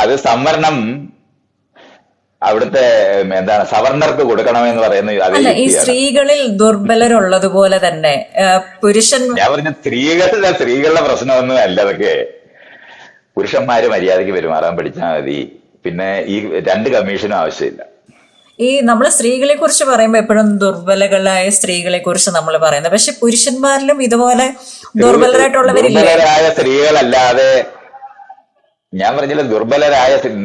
അത് സംവരണം അവിടുത്തെ എന്താണ് സവർണർക്ക് കൊടുക്കണമെന്ന് പറയുന്ന അതേ അല്ല, ഈ യുക്തിയാണ്. സ്ത്രീകളിൽ ദുർബലരുള്ളതുപോലെ തന്നെ പുരുഷൻ ഞാൻ പറഞ്ഞ സ്ത്രീകളുടെ പ്രശ്നമൊന്നും അല്ല അതൊക്കെ. പുരുഷന്മാര് മര്യാദയ്ക്ക് പെരുമാറാൻ പഠിച്ചാൽ മതി. പിന്നെ ഈ രണ്ട് കമ്മീഷനും ആവശ്യമില്ല. ഈ നമ്മൾ സ്ത്രീകളെ കുറിച്ച് പറയുമ്പോൾ എപ്പോഴും ദുർബലകളായ സ്ത്രീകളെ കുറിച്ച് നമ്മൾ പറയുന്നത്, പക്ഷെ പുരുഷന്മാരിലും ഇതുപോലെ ദുർബലരായിട്ടുള്ളവരില്ലേ? ദുർബലരായ സ്ത്രീകളല്ലാതെ ഞാൻ പറഞ്ഞില്ല,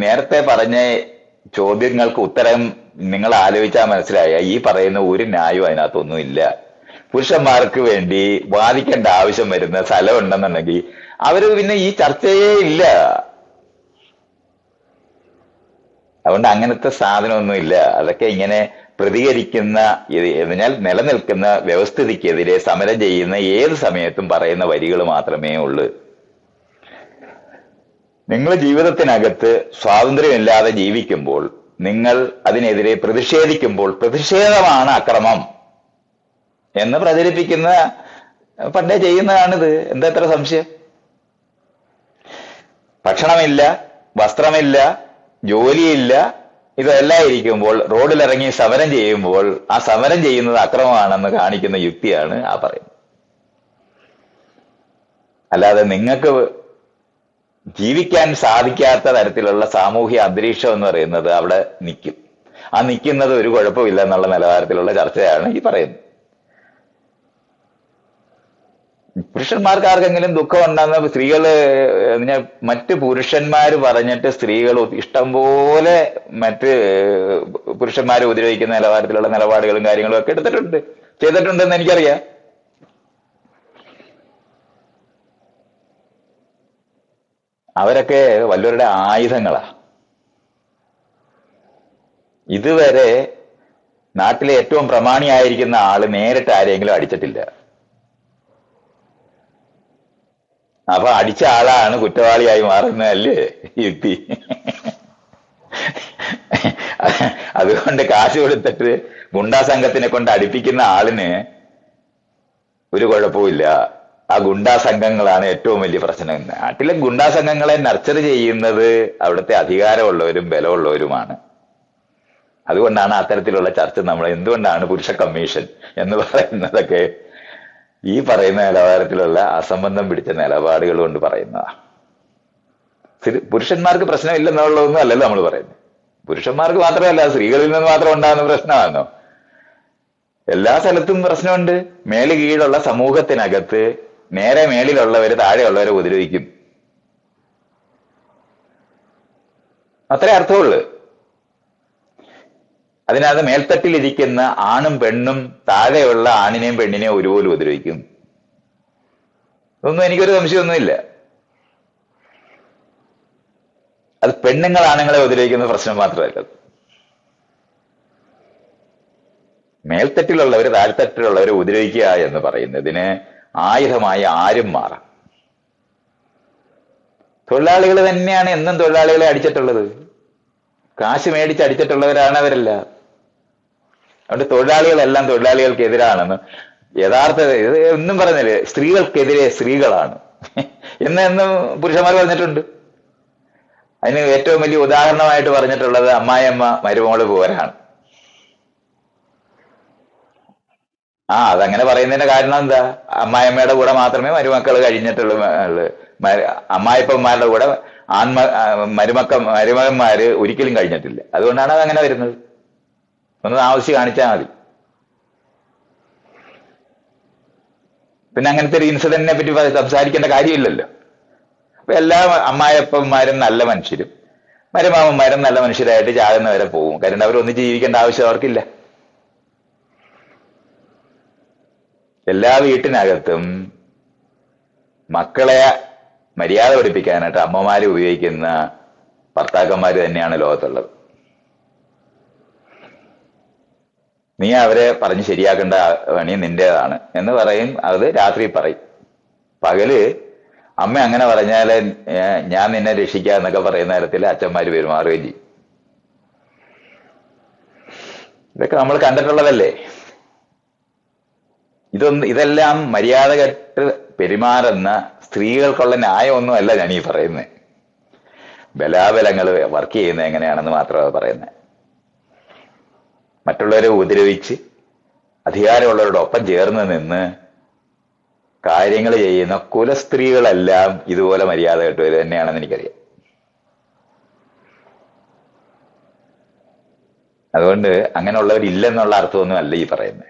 നേരത്തെ പറഞ്ഞ ചോദ്യങ്ങൾക്ക് ഉത്തരം നിങ്ങൾ ആലോചിച്ചാൽ മനസ്സിലായ ഈ പറയുന്ന ഒരു ന്യായവും അതിനകത്തൊന്നുമില്ല. പുരുഷന്മാർക്ക് വേണ്ടി വാദിക്കേണ്ട ആവശ്യം വരുന്ന സ്ഥലം ഉണ്ടെന്നുണ്ടെങ്കിൽ അവര് പിന്നെ ഈ ചർച്ചയേ ഇല്ല. അതുകൊണ്ട് അങ്ങനത്തെ സാധനമൊന്നുമില്ല. അതൊക്കെ ഇങ്ങനെ പ്രതികരിക്കുന്ന എന്നാൽ നിലനിൽക്കുന്ന വ്യവസ്ഥിതിക്കെതിരെ സമരം ചെയ്യുന്ന ഏത് സമയത്തും പറയുന്ന വരികൾ മാത്രമേ ഉള്ളൂ. നിങ്ങൾ ജീവിതത്തിനകത്ത് സ്വാതന്ത്ര്യമില്ലാതെ ജീവിക്കുമ്പോൾ, നിങ്ങൾ അതിനെതിരെ പ്രതിഷേധിക്കുമ്പോൾ പ്രതിഷേധമാണ് അക്രമം എന്ന് പ്രചരിപ്പിക്കുന്ന പണ്ടേ ചെയ്യുന്നതാണിത്. എന്താ എത്ര സംശയം? ഭക്ഷണമില്ല, വസ്ത്രമില്ല, ജോലിയില്ല, ഇതെല്ലാം ഇരിക്കുമ്പോൾ റോഡിലിറങ്ങി സമരം ചെയ്യുമ്പോൾ ആ സമരം ചെയ്യുന്നത് അക്രമമാണെന്ന് കാണിക്കുന്ന യുക്തിയാണ് ആ പറയുന്നത്. അല്ലാതെ നിങ്ങൾക്ക് ജീവിക്കാൻ സാധിക്കാത്ത തരത്തിലുള്ള സാമൂഹ്യ അന്തരീക്ഷം എന്ന് പറയുന്നത് അവിടെ നിൽക്കും. ആ നിൽക്കുന്നത് ഒരു കുഴപ്പമില്ല എന്നുള്ള നിലവാരത്തിലുള്ള ചർച്ചയാണ് ഈ പറയുന്നത്. പുരുഷന്മാർക്ക് ആർക്കെങ്കിലും ദുഃഖം ഉണ്ടാകുന്ന സ്ത്രീകള് മറ്റ് പുരുഷന്മാര് പറഞ്ഞിട്ട് സ്ത്രീകൾ ഇഷ്ടംപോലെ മറ്റ് പുരുഷന്മാരെ ഉപദ്രവിക്കുന്ന നിലവാരത്തിലുള്ള നിലപാടുകളും കാര്യങ്ങളും ഒക്കെ ചെയ്തിട്ടുണ്ടെന്ന് എനിക്കറിയാം. അവരൊക്കെ വല്ലവരുടെ ആയുധങ്ങളാ. ഇതുവരെ നാട്ടിലെ ഏറ്റവും പ്രമാണിയായിരിക്കുന്ന ആള് നേരിട്ട് ആരെങ്കിലും അടിച്ചിട്ടില്ല. അപ്പൊ അടിച്ച ആളാണ് കുറ്റവാളിയായി മാറുന്നതല്ലേ യുക്തി? അതുകൊണ്ട് കാശ് കൊടുത്തിട്ട് ഗുണ്ടാ സംഘത്തിനെ കൊണ്ട് അടിപ്പിക്കുന്ന ആളിന് ഒരു കുഴപ്പമില്ല. ആ ഗുണ്ടാ സംഘങ്ങളാണ് ഏറ്റവും വലിയ പ്രശ്നം. നാട്ടിലെ ഗുണ്ടാ സംഘങ്ങളെ നർച്ചർ ചെയ്യുന്നത് അവിടുത്തെ അധികാരമുള്ളവരും ബലമുള്ളവരുമാണ്. അതുകൊണ്ടാണ് അത്തരത്തിലുള്ള ചർച്ച നമ്മൾ എന്തുകൊണ്ടാണ് പുരുഷ കമ്മീഷൻ എന്ന് പറയുന്നതൊക്കെ ഈ പറയുന്ന നിലവാരത്തിലുള്ള അസംബന്ധം പിടിച്ച നിലപാടുകൾ കൊണ്ട് പറയുന്നതാണ്. പുരുഷന്മാർക്ക് പ്രശ്നമില്ലെന്നുള്ളതൊന്നും അല്ലല്ലോ നമ്മൾ പറയുന്നത്. പുരുഷന്മാർക്ക് മാത്രമല്ല, സ്ത്രീകളിൽ നിന്ന് മാത്രം ഉണ്ടാകുന്ന പ്രശ്നമാണോ? എല്ലാ സ്ഥലത്തും പ്രശ്നമുണ്ട്. മേല് കീഴുള്ള സമൂഹത്തിനകത്ത് നേരെ മേലിലുള്ളവര് താഴെയുള്ളവരെ ഉപദ്രവിക്കും. അത്രേ അർത്ഥമുള്ളൂ. അതിനകത്ത് മേൽത്തട്ടിലിരിക്കുന്ന ആണും പെണ്ണും താഴെയുള്ള ആണിനെയും പെണ്ണിനെയും ഒരുപോലെ ഉപദ്രവിക്കും. ഇതൊന്നും എനിക്കൊരു സംശയമൊന്നുമില്ല. അത് പെണ്ണുങ്ങൾ ആണുങ്ങളെ ഉപദ്രവിക്കുന്ന പ്രശ്നം മാത്രമല്ല. മേൽത്തട്ടിലുള്ളവർ താഴ്ത്തട്ടിലുള്ളവരെ ഉപദ്രവിക്കുക എന്ന് പറയുന്നതിന് ആയുധമായി ആരും മാറാം. തൊഴിലാളികൾ തന്നെയാണ് എന്നും തൊഴിലാളികളെ അടിച്ചിട്ടുള്ളത്. കാശ് മേടിച്ച് അടിച്ചിട്ടുള്ളവരാണ് അവരല്ല. അതുകൊണ്ട് തൊഴിലാളികളെല്ലാം തൊഴിലാളികൾക്കെതിരാണെന്ന് ഇത് ഒന്നും പറഞ്ഞില്ലേ. സ്ത്രീകൾക്കെതിരെ സ്ത്രീകളാണ് എന്ന് പുരുഷന്മാർ പറഞ്ഞിട്ടുണ്ട്. അതിന് ഏറ്റവും വലിയ ഉദാഹരണമായിട്ട് പറഞ്ഞിട്ടുള്ളത് അമ്മായിയമ്മ മരുമോള് പോരാണ്. അതങ്ങനെ പറയുന്നതിന്റെ കാരണം എന്താ? അമ്മായിയമ്മയുടെ കൂടെ മാത്രമേ മരുമക്കൾ കഴിഞ്ഞിട്ടുള്ളൂ. അമ്മായിപ്പന്മാരുടെ കൂടെ മരുമകന്മാര് ഒരിക്കലും കഴിഞ്ഞിട്ടില്ല. അതുകൊണ്ടാണ് അതങ്ങനെ വരുന്നത്. ഒന്ന് ആവശ്യം കാണിച്ചാൽ മതി. പിന്നെ അങ്ങനത്തെ ഒരു ഇൻസിഡന്റിനെ പറ്റി സംസാരിക്കേണ്ട കാര്യമില്ലല്ലോ. അപ്പൊ എല്ലാ അമ്മായിപ്പന്മാരും നല്ല മനുഷ്യരും മരുമാമന്മാരും നല്ല മനുഷ്യരായിട്ട് ചാകുന്നവരെ പോകും. കാരണം അവരൊന്നിച്ച് ജീവിക്കേണ്ട ആവശ്യം അവർക്കില്ല. എല്ലാ വീട്ടിനകത്തും മക്കളെ മര്യാദ പഠിപ്പിക്കാനായിട്ട് അമ്മമാരെ ഉപയോഗിക്കുന്ന ഭർത്താക്കന്മാര് തന്നെയാണ് ലോകത്തുള്ളത്. നീ അവരെ പറഞ്ഞ് ശരിയാക്കേണ്ട പണി നിന്റേതാണ് എന്ന് പറയും. അത് രാത്രി പറയും. പകല് അമ്മ അങ്ങനെ പറഞ്ഞാല് ഞാൻ നിന്നെ രക്ഷിക്കാന്നൊക്കെ പറയുന്ന തരത്തിൽ അച്ഛന്മാര് പെരുമാറുകയും ചെയ്യും. ഇതൊക്കെ നമ്മൾ കണ്ടിട്ടുള്ളതല്ലേ. ഇതെല്ലാം മര്യാദ കെട്ട് പെരുമാറുന്ന സ്ത്രീകൾക്കുള്ള ന്യായമൊന്നുമല്ല ഞാൻ ഈ പറയുന്നത്. ബലാബലങ്ങൾ വർക്ക് ചെയ്യുന്നത് എങ്ങനെയാണെന്ന് മാത്രമാണ് പറയുന്നത്. മറ്റുള്ളവരെ ഉപദ്രവിച്ച് അധികാരമുള്ളവരോടൊപ്പം ചേർന്ന് നിന്ന് കാര്യങ്ങൾ ചെയ്യുന്ന കുലസ്ത്രീകളെല്ലാം ഇതുപോലെ മര്യാദ കെട്ടവർ തന്നെയാണെന്ന് എനിക്കറിയാം. അതുകൊണ്ട് അങ്ങനെയുള്ളവരില്ലെന്നുള്ള അർത്ഥമൊന്നും അല്ല ഈ പറയുന്നത്.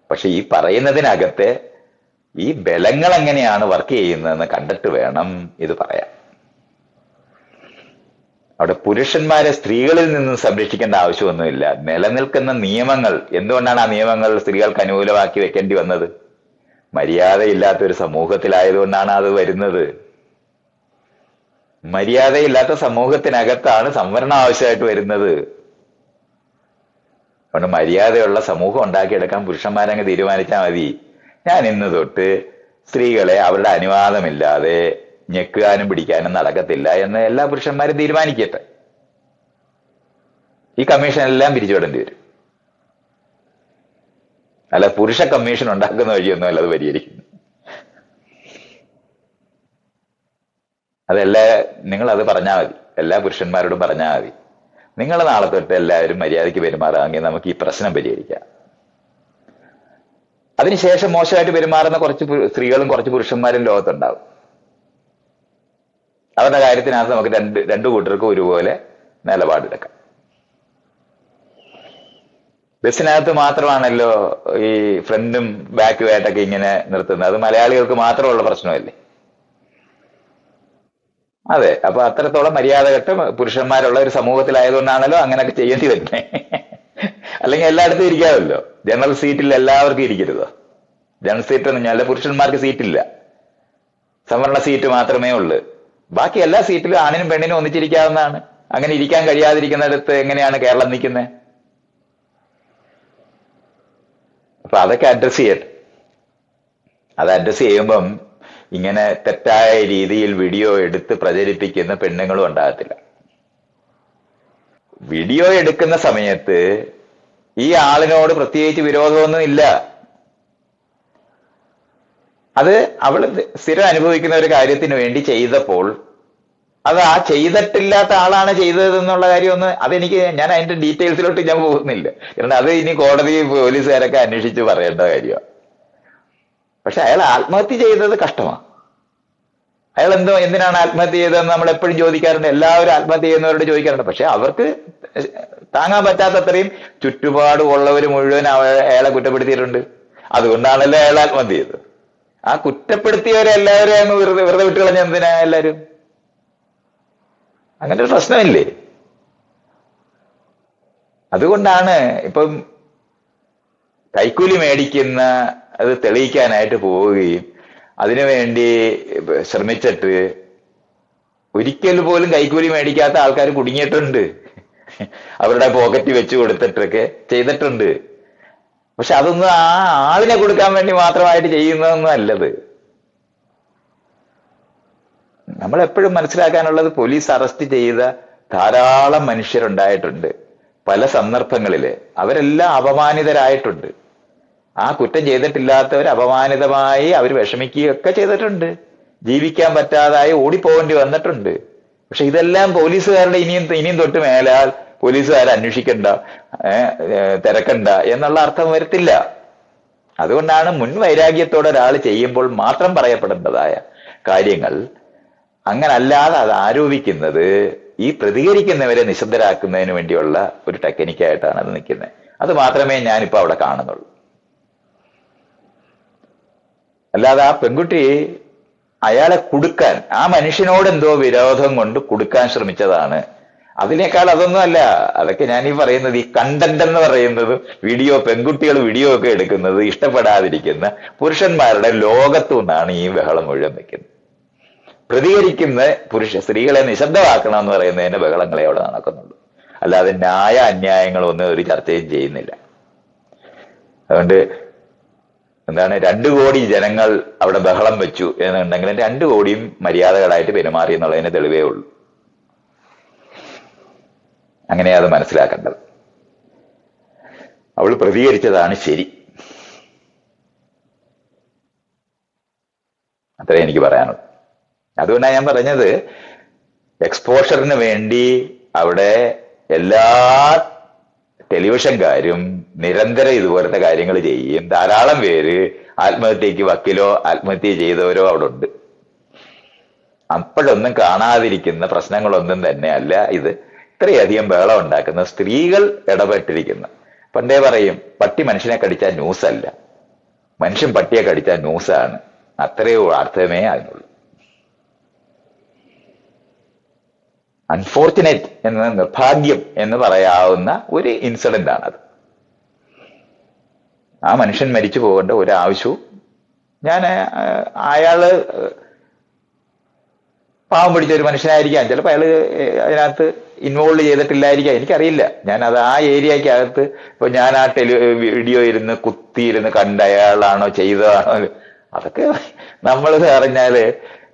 പക്ഷെ ഈ പറയുന്നതിനകത്തെ ഈ ബലങ്ങൾ എങ്ങനെയാണ് വർക്ക് ചെയ്യുന്നതെന്ന് കണ്ടിട്ട് വേണം ഇത് പറയാൻ. അവിടെ പുരുഷന്മാരെ സ്ത്രീകളിൽ നിന്ന് സംരക്ഷിക്കേണ്ട ആവശ്യമൊന്നുമില്ല. നിലനിൽക്കുന്ന നിയമങ്ങൾ, എന്തുകൊണ്ടാണ് ആ നിയമങ്ങൾ സ്ത്രീകൾക്ക് അനുകൂലമാക്കി വെക്കേണ്ടി വന്നത്? മര്യാദയില്ലാത്ത ഒരു സമൂഹത്തിലായതുകൊണ്ടാണ് അത് വരുന്നത്. മര്യാദയില്ലാത്ത സമൂഹത്തിനകത്താണ് സംവരണം ആവശ്യമായിട്ട് വരുന്നത്. അതുകൊണ്ട് മര്യാദയുള്ള സമൂഹം ഉണ്ടാക്കിയെടുക്കാൻ പുരുഷന്മാരങ്ങ് തീരുമാനിച്ചാൽ മതി. ഞാൻ ഇന്ന് തൊട്ട് സ്ത്രീകളെ അവരുടെ അനുവാദമില്ലാതെ ഞെക്കുവാനും പിടിക്കാനും നടക്കത്തില്ല എന്ന് എല്ലാ പുരുഷന്മാരും തീരുമാനിക്കട്ടെ. ഈ കമ്മീഷൻ എല്ലാം പിരിച്ചുവിടേണ്ടി വരും. അല്ല, പുരുഷ കമ്മീഷൻ ഉണ്ടാക്കുന്ന വഴിയൊന്നും അല്ല അത് പരിഹരിക്കുന്നു. നിങ്ങളത് പറഞ്ഞാൽ മതി, എല്ലാ പുരുഷന്മാരോടും പറഞ്ഞാൽ മതി. നിങ്ങൾ നാളെ തൊട്ട് എല്ലാവരും മര്യാദയ്ക്ക് പെരുമാറാമെങ്കിൽ നമുക്ക് ഈ പ്രശ്നം പരിഹരിക്കാം. അതിനുശേഷം മോശമായിട്ട് പെരുമാറുന്ന കുറച്ച് സ്ത്രീകളും കുറച്ച് പുരുഷന്മാരും ലോകത്തുണ്ടാവും. അവരുടെ കാര്യത്തിനകത്ത് നമുക്ക് രണ്ടു കൂട്ടർക്കും ഒരുപോലെ നിലപാടെടുക്കാം. ബസ്സിനകത്ത് മാത്രമാണല്ലോ ഈ ഫ്രണ്ടും ബാക്കുമായിട്ടൊക്കെ ഇങ്ങനെ നിർത്തുന്നത്. അത് മലയാളികൾക്ക് മാത്രമുള്ള പ്രശ്നമല്ലേ? അതെ. അപ്പൊ അത്രത്തോളം മര്യാദകെട്ട് പുരുഷന്മാരുള്ള ഒരു സമൂഹത്തിലായതുകൊണ്ടാണല്ലോ അങ്ങനെയൊക്കെ ചെയ്യേണ്ടി വരുന്നത്. അല്ലെങ്കിൽ എല്ലായിടത്തും ഇരിക്കാമല്ലോ. ജനറൽ സീറ്റിൽ എല്ലാവർക്കും ഇരിക്കരുതോ? ജനറൽ സീറ്റ് എന്ന് പറഞ്ഞാൽ പുരുഷന്മാർക്ക് സീറ്റില്ല, സംവരണ സീറ്റ് മാത്രമേ ഉള്ളൂ. ബാക്കി എല്ലാ സീറ്റിലും ആണിനും പെണ്ണിനും ഒന്നിച്ചിരിക്കാവുന്നതാണ്. അങ്ങനെ ഇരിക്കാൻ കഴിയാതിരിക്കുന്നിടത്ത് എങ്ങനെയാണ് കേരളം നിൽക്കുന്നത്? അപ്പൊ അതൊക്കെ അഡ്രസ് ചെയ്യട്ടെ. അത് അഡ്രസ് ചെയ്യുമ്പം ഇങ്ങനെ തെറ്റായ രീതിയിൽ വീഡിയോ എടുത്ത് പ്രചരിപ്പിക്കുന്ന പെണ്ണുങ്ങളും ഉണ്ടാകത്തില്ല. വീഡിയോ എടുക്കുന്ന സമയത്ത് ഈ ആളിനോട് പ്രത്യേകിച്ച് വിരോധമൊന്നും ഇല്ല. അത് അവൾ സ്ഥിരം അനുഭവിക്കുന്ന ഒരു കാര്യത്തിന് വേണ്ടി ചെയ്തപ്പോൾ അത് ആ ചെയ്തിട്ടില്ലാത്ത ആളാണ് ചെയ്തതെന്നുള്ള കാര്യമൊന്നും ഞാൻ അതിന്റെ ഡീറ്റെയിൽസിലോട്ട് ഞാൻ പോകുന്നില്ല. കാരണം അത് ഇനി കോടതി പോലീസുകാരൊക്കെ അന്വേഷിച്ച് പറയേണ്ട കാര്യമാണ്. പക്ഷെ അയാൾ ആത്മഹത്യ ചെയ്തത് കഷ്ടമാണ്. അയാൾ എന്തിനാണ് ആത്മഹത്യ ചെയ്തതെന്ന് നമ്മൾ എപ്പോഴും ചോദിക്കാറുണ്ട്. എല്ലാവരും ആത്മഹത്യ ചെയ്യുന്നവരോട് ചോദിക്കാറുണ്ട്. പക്ഷെ അവർക്ക് താങ്ങാൻ പറ്റാത്തത്രയും ചുറ്റുപാട് ഉള്ളവർ മുഴുവൻ അയാളെ കുറ്റപ്പെടുത്തിയിട്ടുണ്ട്. അതുകൊണ്ടാണല്ലോ അയാൾ ആത്മഹത്യ ചെയ്തത്. ആ കുറ്റപ്പെടുത്തിയവരെ എല്ലാവരും അങ്ങ് വെറുതെ വിട്ട് കളഞ്ഞ എന്തിനാ എല്ലാവരും? അങ്ങനെ ഒരു പ്രശ്നമില്ലേ? അതുകൊണ്ടാണ് ഇപ്പം കൈക്കൂലി മേടിക്കുന്ന അത് തെളിയിക്കാനായിട്ട് പോവുകയും അതിനുവേണ്ടി ശ്രമിച്ചിട്ട് ഒരിക്കൽ പോലും കൈക്കൂലി മേടിക്കാത്ത ആൾക്കാർ കുടുങ്ങിയിട്ടുണ്ട്. അവരുടെ പോക്കറ്റ് വെച്ച് കൊടുത്തിട്ടൊക്കെ ചെയ്തിട്ടുണ്ട്. പക്ഷെ അതൊന്നും ആ ആളിനെ കൊടുക്കാൻ വേണ്ടി മാത്രമായിട്ട് ചെയ്യുന്നതൊന്നും അല്ലത്. നമ്മൾ എപ്പോഴും മനസ്സിലാക്കാനുള്ളത്, പോലീസ് അറസ്റ്റ് ചെയ്ത ധാരാളം മനുഷ്യരുണ്ടായിട്ടുണ്ട് പല സന്ദർഭങ്ങളില്. അവരെല്ലാം അപമാനിതരായിട്ടുണ്ട്. ആ കുറ്റം ചെയ്തിട്ടില്ലാത്തവർ അപമാനിതമായി അവർ വിഷമിക്കുകയൊക്കെ ചെയ്തിട്ടുണ്ട്. ജീവിക്കാൻ പറ്റാതായി ഓടിപ്പോകേണ്ടി വന്നിട്ടുണ്ട്. പക്ഷെ ഇതെല്ലാം പോലീസുകാരുടെ ഇനിയും തൊട്ട് മേലാൽ പോലീസുകാർ അന്വേഷിക്കണ്ട, തിരക്കണ്ട എന്നുള്ള അർത്ഥം വരത്തില്ല. അതുകൊണ്ടാണ് മുൻവൈരാഗ്യത്തോടെ ഒരാൾ ചെയ്യുമ്പോൾ മാത്രം പറയപ്പെടേണ്ടതായ കാര്യങ്ങൾ അങ്ങനെ അല്ലാതെ അത് ആരോപിക്കുന്നത് ഈ പ്രതികരിക്കുന്നവരെ നിശബ്ദരാക്കുന്നതിന് വേണ്ടിയുള്ള ഒരു ടെക്നിക്കായിട്ടാണ് അത് നിൽക്കുന്നത്. അത് മാത്രമേ ഞാനിപ്പോ അവിടെ കാണുന്നുള്ളൂ. അല്ലാതെ ആ പെൺകുട്ടി അയാളെ കുടുക്കാൻ, ആ മനുഷ്യനോട് എന്തോ വിരോധം കൊണ്ട് കുടുക്കാൻ ശ്രമിച്ചതാണ്. അതിനേക്കാൾ അതൊന്നും അല്ല. അതൊക്കെ ഞാനീ പറയുന്നത്, ഈ കണ്ടന്റ് എന്ന് പറയുന്നത് പെൺകുട്ടികൾ വീഡിയോ ഒക്കെ എടുക്കുന്നത് ഇഷ്ടപ്പെടാതിരിക്കുന്ന പുരുഷന്മാരുടെ ലോകത്തു നിന്നാണ് ഈ ബഹളം മുഴുവൻ നിൽക്കുന്നത്. പ്രതികരിക്കുന്ന സ്ത്രീകളെ നിശബ്ദമാക്കണം എന്ന് പറയുന്നതിന്റെ ബഹളങ്ങളെ അവിടെ നടക്കുന്നുള്ളൂ. അല്ലാതെ അന്യായങ്ങളൊന്നും ഒരു ചർച്ചയും ചെയ്യുന്നില്ല. അതുകൊണ്ട് എന്താണ് 2 കോടി ജനങ്ങൾ അവിടെ ബഹളം വെച്ചു എന്നുണ്ടെങ്കിലും 2 കോടിയും മര്യാദകളായിട്ട് പെരുമാറി എന്നുള്ളതിന് തെളിവേ ഉള്ളൂ. അങ്ങനെയാ അത് മനസ്സിലാക്കേണ്ടത്. അവൾ പ്രതികരിച്ചതാണ് ശരി. അത്രേ എനിക്ക് പറയാനുള്ളൂ. അതുകൊണ്ടാണ് ഞാൻ പറഞ്ഞത്, എക്സ്പോഷറിന് വേണ്ടി അവിടെ എല്ലാ ടെലിവിഷൻകാരും നിരന്തരം ഇതുപോലത്തെ കാര്യങ്ങൾ ചെയ്യും. ധാരാളം പേര് ആത്മഹത്യക്ക് വക്കീലോ ആത്മഹത്യ ചെയ്തവരോ അവിടെ ഉണ്ട്. അപ്പോഴൊന്നും കാണാതിരിക്കുന്ന പ്രശ്നങ്ങളൊന്നും തന്നെ അല്ല ഇത്. ഇത്രയധികം ബഹളം ഉണ്ടാക്കുന്ന സ്ത്രീകൾ ഇടപെട്ടിരിക്കുന്ന. പണ്ടേ പറയും, പട്ടി മനുഷ്യനെ കടിച്ചാൽ ന്യൂസല്ല, മനുഷ്യൻ പട്ടിയെ കടിച്ചാൽ ന്യൂസാണ്. അത്രയോ അർത്ഥമേ അതിനുള്ളൂ. അൺഫോർച്ചുനേറ്റ് എന്ന നിർഭാഗ്യം എന്ന് പറയാവുന്ന ഒരു ഇൻസിഡന്റ് ആണത്. ആ മനുഷ്യൻ മരിച്ചു പോകേണ്ട ഒരു ആവശ്യവും അയാള് പാവം പിടിച്ച ഒരു മനുഷ്യനായിരിക്കാം, ചിലപ്പോൾ അയാള് അതിനകത്ത് ഇൻവോൾവ് ചെയ്തിട്ടില്ലായിരിക്കാം, എനിക്കറിയില്ല. ഞാനത് ആ ഏരിയക്കകത്ത് ഇപ്പൊ ഞാൻ ആ വീഡിയോ കുത്തിയിരുന്ന് കണ്ട അയാളാണോ ചെയ്തതാണോ, അതൊക്കെ നമ്മൾ അറിഞ്ഞാല്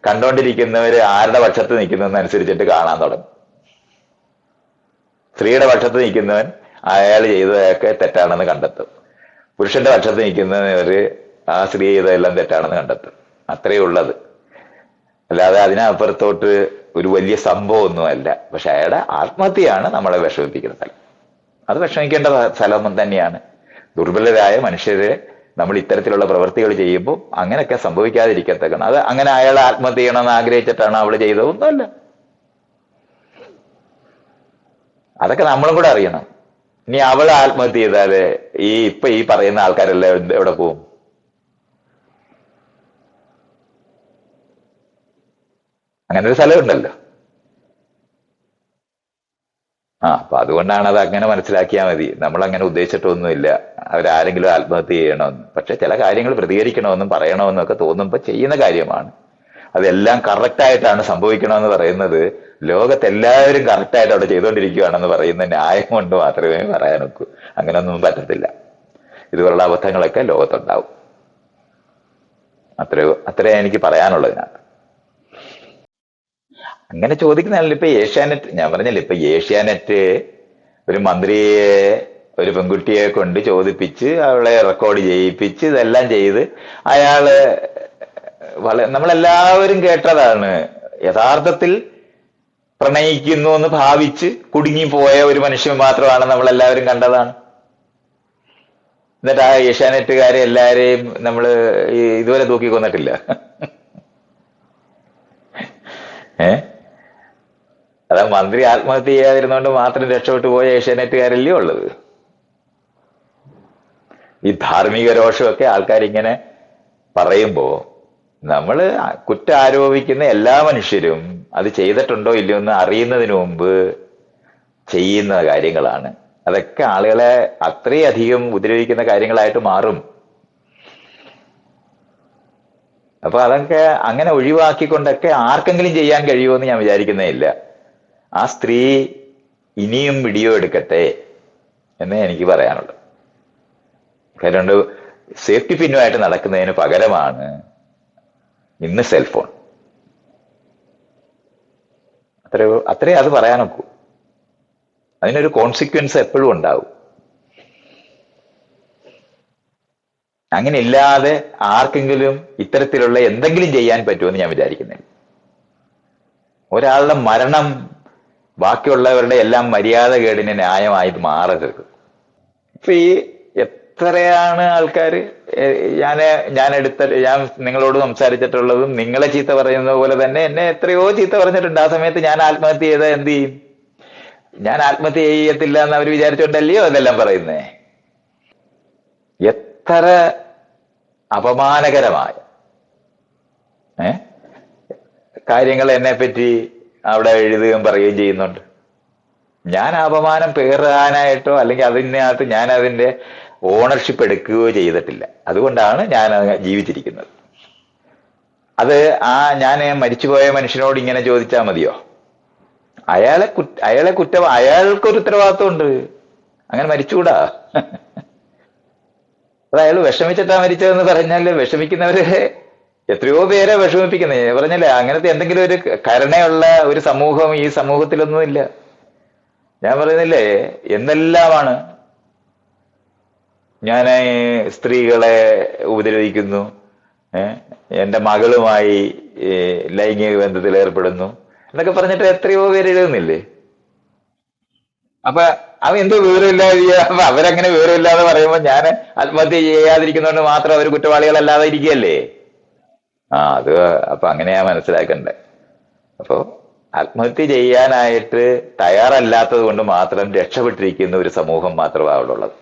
കണ്ടോണ്ടിരിക്കുന്നവര് ആരുടെ പക്ഷത്ത് നിൽക്കുന്നതെന്നനുസരിച്ചിട്ട് കാണാൻ തുടങ്ങും. സ്ത്രീയുടെ പക്ഷത്ത് നിൽക്കുന്നവൻ അയാൾ ചെയ്തതൊക്കെ തെറ്റാണെന്ന് കണ്ടെത്തും, പുരുഷന്റെ പക്ഷത്ത് നിൽക്കുന്നവര് ആ സ്ത്രീ ചെയ്തതെല്ലാം തെറ്റാണെന്ന് കണ്ടെത്തും. അത്രയേ ഉള്ളത്. അല്ലാതെ അതിനപ്പുറത്തോട്ട് ഒരു വലിയ സംഭവമൊന്നുമല്ല. പക്ഷെ അയാളുടെ ആത്മഹത്യയാണ് നമ്മളെ വിഷമിപ്പിക്കുന്ന സ്ഥലം. അത് വിഷമിക്കേണ്ട സ്ഥലം തന്നെയാണ്. ദുർബലരായ മനുഷ്യരെ നമ്മൾ ഇത്തരത്തിലുള്ള പ്രവൃത്തികൾ ചെയ്യുമ്പോൾ അങ്ങനെയൊക്കെ സംഭവിക്കാതിരിക്കത്തക്കണം. അത് അങ്ങനെ അയാൾ ആത്മഹത്യ ചെയ്യണമെന്ന് ആഗ്രഹിച്ചിട്ടാണ് അവള് ചെയ്തതൊന്നുമല്ല. അതൊക്കെ നമ്മളും കൂടെ അറിയണം. ഇനി അവൾ ആത്മഹത്യ ചെയ്താല് ഇപ്പൊ ഈ പറയുന്ന ആൾക്കാരെല്ലാം എവിടെ പോവും? അങ്ങനെ ഒരു സ്ഥലമുണ്ടല്ലോ. അപ്പൊ അതുകൊണ്ടാണ് അത് അങ്ങനെ മനസ്സിലാക്കിയാൽ മതി. നമ്മൾ അങ്ങനെ ഉദ്ദേശിച്ചിട്ടൊന്നുമില്ല അവരാരെങ്കിലും ആത്മഹത്യ ചെയ്യണമെന്ന്. പക്ഷെ ചില കാര്യങ്ങൾ പ്രതികരിക്കണമെന്നും പറയണമെന്നും ഒക്കെ തോന്നുമ്പോൾ ചെയ്യുന്ന കാര്യമാണ്. അതെല്ലാം കറക്റ്റായിട്ടാണ് സംഭവിക്കണമെന്ന് പറയുന്നത് ലോകത്തെല്ലാവരും കറക്റ്റായിട്ട് അവിടെ ചെയ്തുകൊണ്ടിരിക്കുകയാണെന്ന് പറയുന്ന ന്യായം കൊണ്ട് മാത്രമേ പറയാൻ നോക്കൂ. അങ്ങനെയൊന്നും പറ്റത്തില്ല. ഇതുപോലുള്ള അബദ്ധങ്ങളൊക്കെ ലോകത്തുണ്ടാവും. അത്രേ എനിക്ക് പറയാനുള്ളതിനകത്ത്. അങ്ങനെ ചോദിക്കുന്നതല്ല. ഇപ്പൊ ഏഷ്യാനെറ്റ്, ഞാൻ പറഞ്ഞില്ല, ഇപ്പൊ ഏഷ്യാനെറ്റ് ഒരു മന്ത്രിയെ, ഒരു പെൺകുട്ടിയെ കൊണ്ട് ചോദിപ്പിച്ച് അവളെ റെക്കോർഡ് ചെയ്യിപ്പിച്ച് ഇതെല്ലാം ചെയ്ത് അയാള് നമ്മളെല്ലാവരും കേട്ടതാണ്. യഥാർത്ഥത്തിൽ പ്രണയിക്കുന്നു എന്ന് ഭാവിച്ച് കുടുങ്ങിപ്പോയ ഒരു മനുഷ്യൻ മാത്രമാണ് നമ്മളെല്ലാവരും കണ്ടതാണ്. എന്നിട്ട് ആ ഏഷ്യാനെറ്റുകാരെ എല്ലാരെയും നമ്മള് ഇതുവരെ തൂക്കി കൊന്നിട്ടില്ല. അതാ മന്ത്രി ആത്മഹത്യ ചെയ്യാതിരുന്നോണ്ട് മാത്രം രക്ഷപ്പെട്ടു പോയ ഏഷ്യാനെറ്റുകാരല്ലേ ഉള്ളത്. ഈ ധാർമ്മിക രോഷമൊക്കെ ആൾക്കാരിങ്ങനെ പറയുമ്പോ നമ്മള് കുറ്റം ആരോപിക്കുന്ന എല്ലാ മനുഷ്യരും അത് ചെയ്തിട്ടുണ്ടോ ഇല്ലയോ എന്ന് അറിയുന്നതിന് മുമ്പ് ചെയ്യുന്ന കാര്യങ്ങളാണ്. അതൊക്കെ ആളുകളെ അത്രയധികം ഉപദ്രവിക്കുന്ന കാര്യങ്ങളായിട്ട് മാറും. അപ്പൊ അതൊക്കെ അങ്ങനെ ഒഴിവാക്കിക്കൊണ്ടൊക്കെ ആർക്കെങ്കിലും ചെയ്യാൻ കഴിയുമെന്ന് ഞാൻ വിചാരിക്കുന്നേ ഇല്ല. ആ സ്ത്രീ ഇനിയും വീഡിയോ എടുക്കട്ടെ എന്നേ എനിക്ക് പറയാനുള്ളൂ. കാരണം സേഫ്റ്റി പിന്നുമായിട്ട് നടക്കുന്നതിന് പകരമാണ് ഇന്ന് സെൽഫോൺ. അത്രേ അത് പറയാനൊക്കൂ. അതിനൊരു കോൺസിക്വൻസ് എപ്പോഴും ഉണ്ടാവും. അങ്ങനെ ഇല്ലാതെ ആർക്കെങ്കിലും ഇത്തരത്തിലുള്ള എന്തെങ്കിലും ചെയ്യാൻ പറ്റുമെന്ന് ഞാൻ വിചാരിക്കുന്നില്ല. ഒരാളുടെ മരണം ബാക്കിയുള്ളവരുടെ എല്ലാം മര്യാദകേടിന് ന്യായമായി മാറരുത്. ഇപ്പൊ എത്രയാണ് ആൾക്കാര് ഞാൻ നിങ്ങളോട് സംസാരിച്ചിട്ടുള്ളതും നിങ്ങളെ ചീത്ത പറയുന്നത് പോലെ തന്നെ എന്നെ എത്രയോ ചീത്ത പറഞ്ഞിട്ടുണ്ട്. ആ സമയത്ത് ഞാൻ ആത്മഹത്യ ചെയ്താൽ എന്ത് ചെയ്യും? ഞാൻ ആത്മഹത്യ ചെയ്യത്തില്ല എന്ന് അവർ വിചാരിച്ചോണ്ടല്ലയോ അതെല്ലാം പറയുന്നേ. എത്ര അപമാനകരമായ കാര്യങ്ങൾ എന്നെ പറ്റി അവിടെ എഴുതുകയും പറയുകയും ചെയ്യുന്നുണ്ട്. ഞാൻ അപമാനം പേറാനായിട്ടോ അല്ലെങ്കിൽ അതിനകത്ത് ഞാൻ അതിന്റെ ഓണർഷിപ്പ് എടുക്കുകയോ ചെയ്തിട്ടില്ല. അതുകൊണ്ടാണ് ഞാൻ ജീവിച്ചിരിക്കുന്നത്. അത് ഞാൻ മരിച്ചുപോയ മനുഷ്യനോട് ഇങ്ങനെ ചോദിച്ചാൽ മതിയോ? അയാളെ കുറ്റം, അയാൾക്കൊരു ഉത്തരവാദിത്വം ഉണ്ട്. അങ്ങനെ മരിച്ചുകൂടാ. അത് അയാൾ വിഷമിച്ചിട്ടാ മരിച്ചതെന്ന് പറഞ്ഞാല് വിഷമിക്കുന്നവരെ എത്രയോ പേരെ വിഷമിപ്പിക്കുന്നത്. ഞാൻ പറഞ്ഞല്ലേ, അങ്ങനത്തെ എന്തെങ്കിലും ഒരു കരുണയുള്ള ഒരു സമൂഹം ഈ സമൂഹത്തിലൊന്നുമില്ല. ഞാൻ പറയുന്നില്ലേ, എന്നെല്ലാമാണ് ഞാൻ സ്ത്രീകളെ ഉപദ്രവിക്കുന്നു, എന്റെ മകളുമായി ലൈംഗിക ബന്ധത്തിൽ ഏർപ്പെടുന്നു എന്നൊക്കെ പറഞ്ഞിട്ട് എത്രയോ പേര് എഴുതുന്നില്ലേ. അപ്പൊ അവൻ എന്തോ വിവരമില്ലാതെ അപ്പൊ അവരങ്ങനെ വിവരമില്ലാതെ പറയുമ്പോ ഞാൻ ആത്മഹത്യ ചെയ്യാതിരിക്കുന്നതുകൊണ്ട് മാത്രം അവർ കുറ്റവാളികളല്ലാതെ ഇരിക്കുകയല്ലേ. അത് അപ്പൊ അങ്ങനെയാ മനസ്സിലാക്കണ്ടേ. അപ്പോ ആത്മഹത്യ ചെയ്യാനായിട്ട് തയ്യാറല്ലാത്തത് കൊണ്ട് മാത്രം രക്ഷപ്പെട്ടിരിക്കുന്ന ഒരു സമൂഹം മാത്രമാണ് അവിടെ ഉള്ളത്.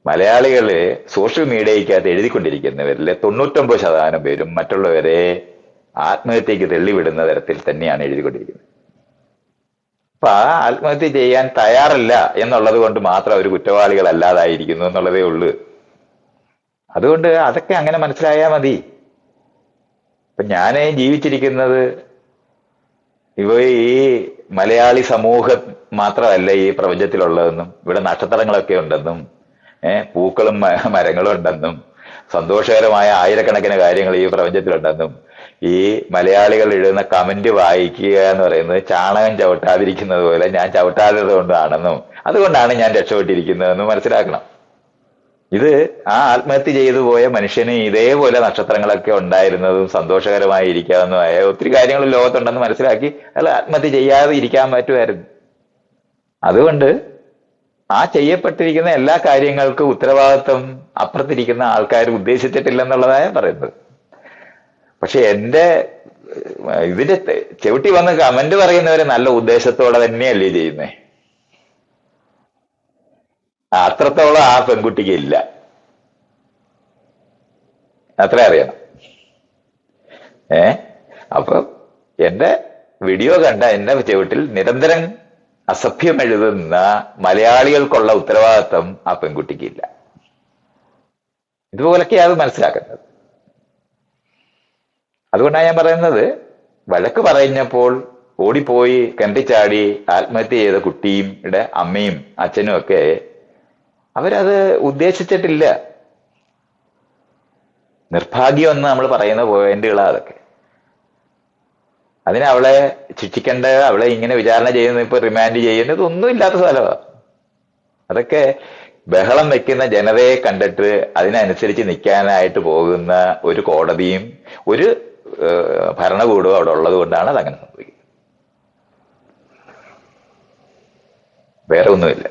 മലയാളികള് സോഷ്യൽ മീഡിയയ്ക്കകത്ത് എഴുതിക്കൊണ്ടിരിക്കുന്നവരിലെ 99% പേരും മറ്റുള്ളവരെ ആത്മഹത്യക്ക് തെള്ളിവിടുന്ന തരത്തിൽ തന്നെയാണ് എഴുതിക്കൊണ്ടിരിക്കുന്നത്. അപ്പൊ ആ ആത്മഹത്യ ചെയ്യാൻ തയ്യാറല്ല എന്നുള്ളത് കൊണ്ട് മാത്രം അവർ കുറ്റവാളികളല്ലാതായിരിക്കുന്നു എന്നുള്ളതേ ഉള്ളൂ. അതുകൊണ്ട് അതൊക്കെ അങ്ങനെ മനസ്സിലായാൽ മതി. ഇപ്പൊ ഞാൻ ജീവിച്ചിരിക്കുന്നത് ഈ മലയാളി സമൂഹം മാത്രമല്ല ഈ പ്രപഞ്ചത്തിലുള്ളതെന്നും ഇവിടെ നക്ഷത്രങ്ങളൊക്കെ ഉണ്ടെന്നും പൂക്കളും മരങ്ങളും ഉണ്ടെന്നും സന്തോഷകരമായ ആയിരക്കണക്കിന് കാര്യങ്ങൾ ഈ പ്രപഞ്ചത്തിലുണ്ടെന്നും ഈ മലയാളികൾ എഴുതുന്ന കമന്റ് വായിക്കുക എന്ന് പറയുന്നത് ചാണകം ചവിട്ടാതിരിക്കുന്നത് പോലെ ഞാൻ ചവിട്ടാത്തത് കൊണ്ടാണെന്നും അതുകൊണ്ടാണ് ഞാൻ രക്ഷപ്പെട്ടിരിക്കുന്നതെന്നും മനസ്സിലാക്കണം. ഇത് ആ ആത്മഹത്യ ചെയ്തു പോയ മനുഷ്യന് ഇതേപോലെ നക്ഷത്രങ്ങളൊക്കെ ഉണ്ടായിരുന്നതും സന്തോഷകരമായി ഇരിക്കാവുന്നതുമായ ഒത്തിരി കാര്യങ്ങൾ ലോകത്തുണ്ടെന്ന് മനസ്സിലാക്കി അയാൾ ആത്മഹത്യ ചെയ്യാതെ ഇരിക്കാൻ പറ്റുമായിരുന്നു. അതുകൊണ്ട് ആ ചെയ്യപ്പെട്ടിരിക്കുന്ന എല്ലാ കാര്യങ്ങൾക്കും ഉത്തരവാദിത്വം അപ്പുറത്തിരിക്കുന്ന ആൾക്കാർ ഉദ്ദേശിച്ചിട്ടില്ലെന്നുള്ളതാണ് പറയുന്നത്. പക്ഷെ ഇതിന്റെ ചെവിട്ടി വന്ന് കമന്റ് പറയുന്നവര് നല്ല ഉദ്ദേശത്തോടെ തന്നെയല്ലേ ചെയ്യുന്നേ. അത്രത്തോളം ആ പെൺകുട്ടിക്ക് ഇല്ല, അത്ര അറിയണം. അപ്പൊ എന്റെ വീഡിയോ കണ്ട എന്റെ ചെവിട്ടിൽ നിരന്തരം അസഭ്യം എഴുതുന്ന മലയാളികൾക്കുള്ള ഉത്തരവാദിത്വം ആ പെൺകുട്ടിക്കില്ല. ഇതുപോലൊക്കെയാണ് അത് മനസ്സിലാക്കുന്നത്. അതുകൊണ്ടാണ് ഞാൻ പറയുന്നത്, വഴക്ക് പറഞ്ഞപ്പോൾ ഓടിപ്പോയി കിണറ്റിച്ചാടി ആത്മഹത്യ ചെയ്ത കുട്ടിയുടെ അമ്മയും അച്ഛനും ഒക്കെ അവരത് ഉദ്ദേശിച്ചിട്ടില്ല. നിർഭാഗ്യം എന്ന് നമ്മൾ പറയുന്ന പോയിന്റുകളാ അതൊക്കെ. അതിന് അവളെ ശിക്ഷിക്കേണ്ട, അവളെ ഇങ്ങനെ വിചാരണ ചെയ്യുന്ന, ഇപ്പൊ റിമാൻഡ് ചെയ്യുന്നത് ഒന്നും ഇല്ലാത്ത സ്ഥലമാണ്. അതൊക്കെ ബഹളം വെക്കുന്ന ജനതയെ കണ്ടിട്ട് അതിനനുസരിച്ച് നിൽക്കാനായിട്ട് പോകുന്ന ഒരു കോടതിയും ഒരു ഭരണകൂടവും അവിടെ ഉള്ളത് കൊണ്ടാണ് അതങ്ങനെ സംഭവിക്കുന്നത്. വേറെ ഒന്നുമില്ല.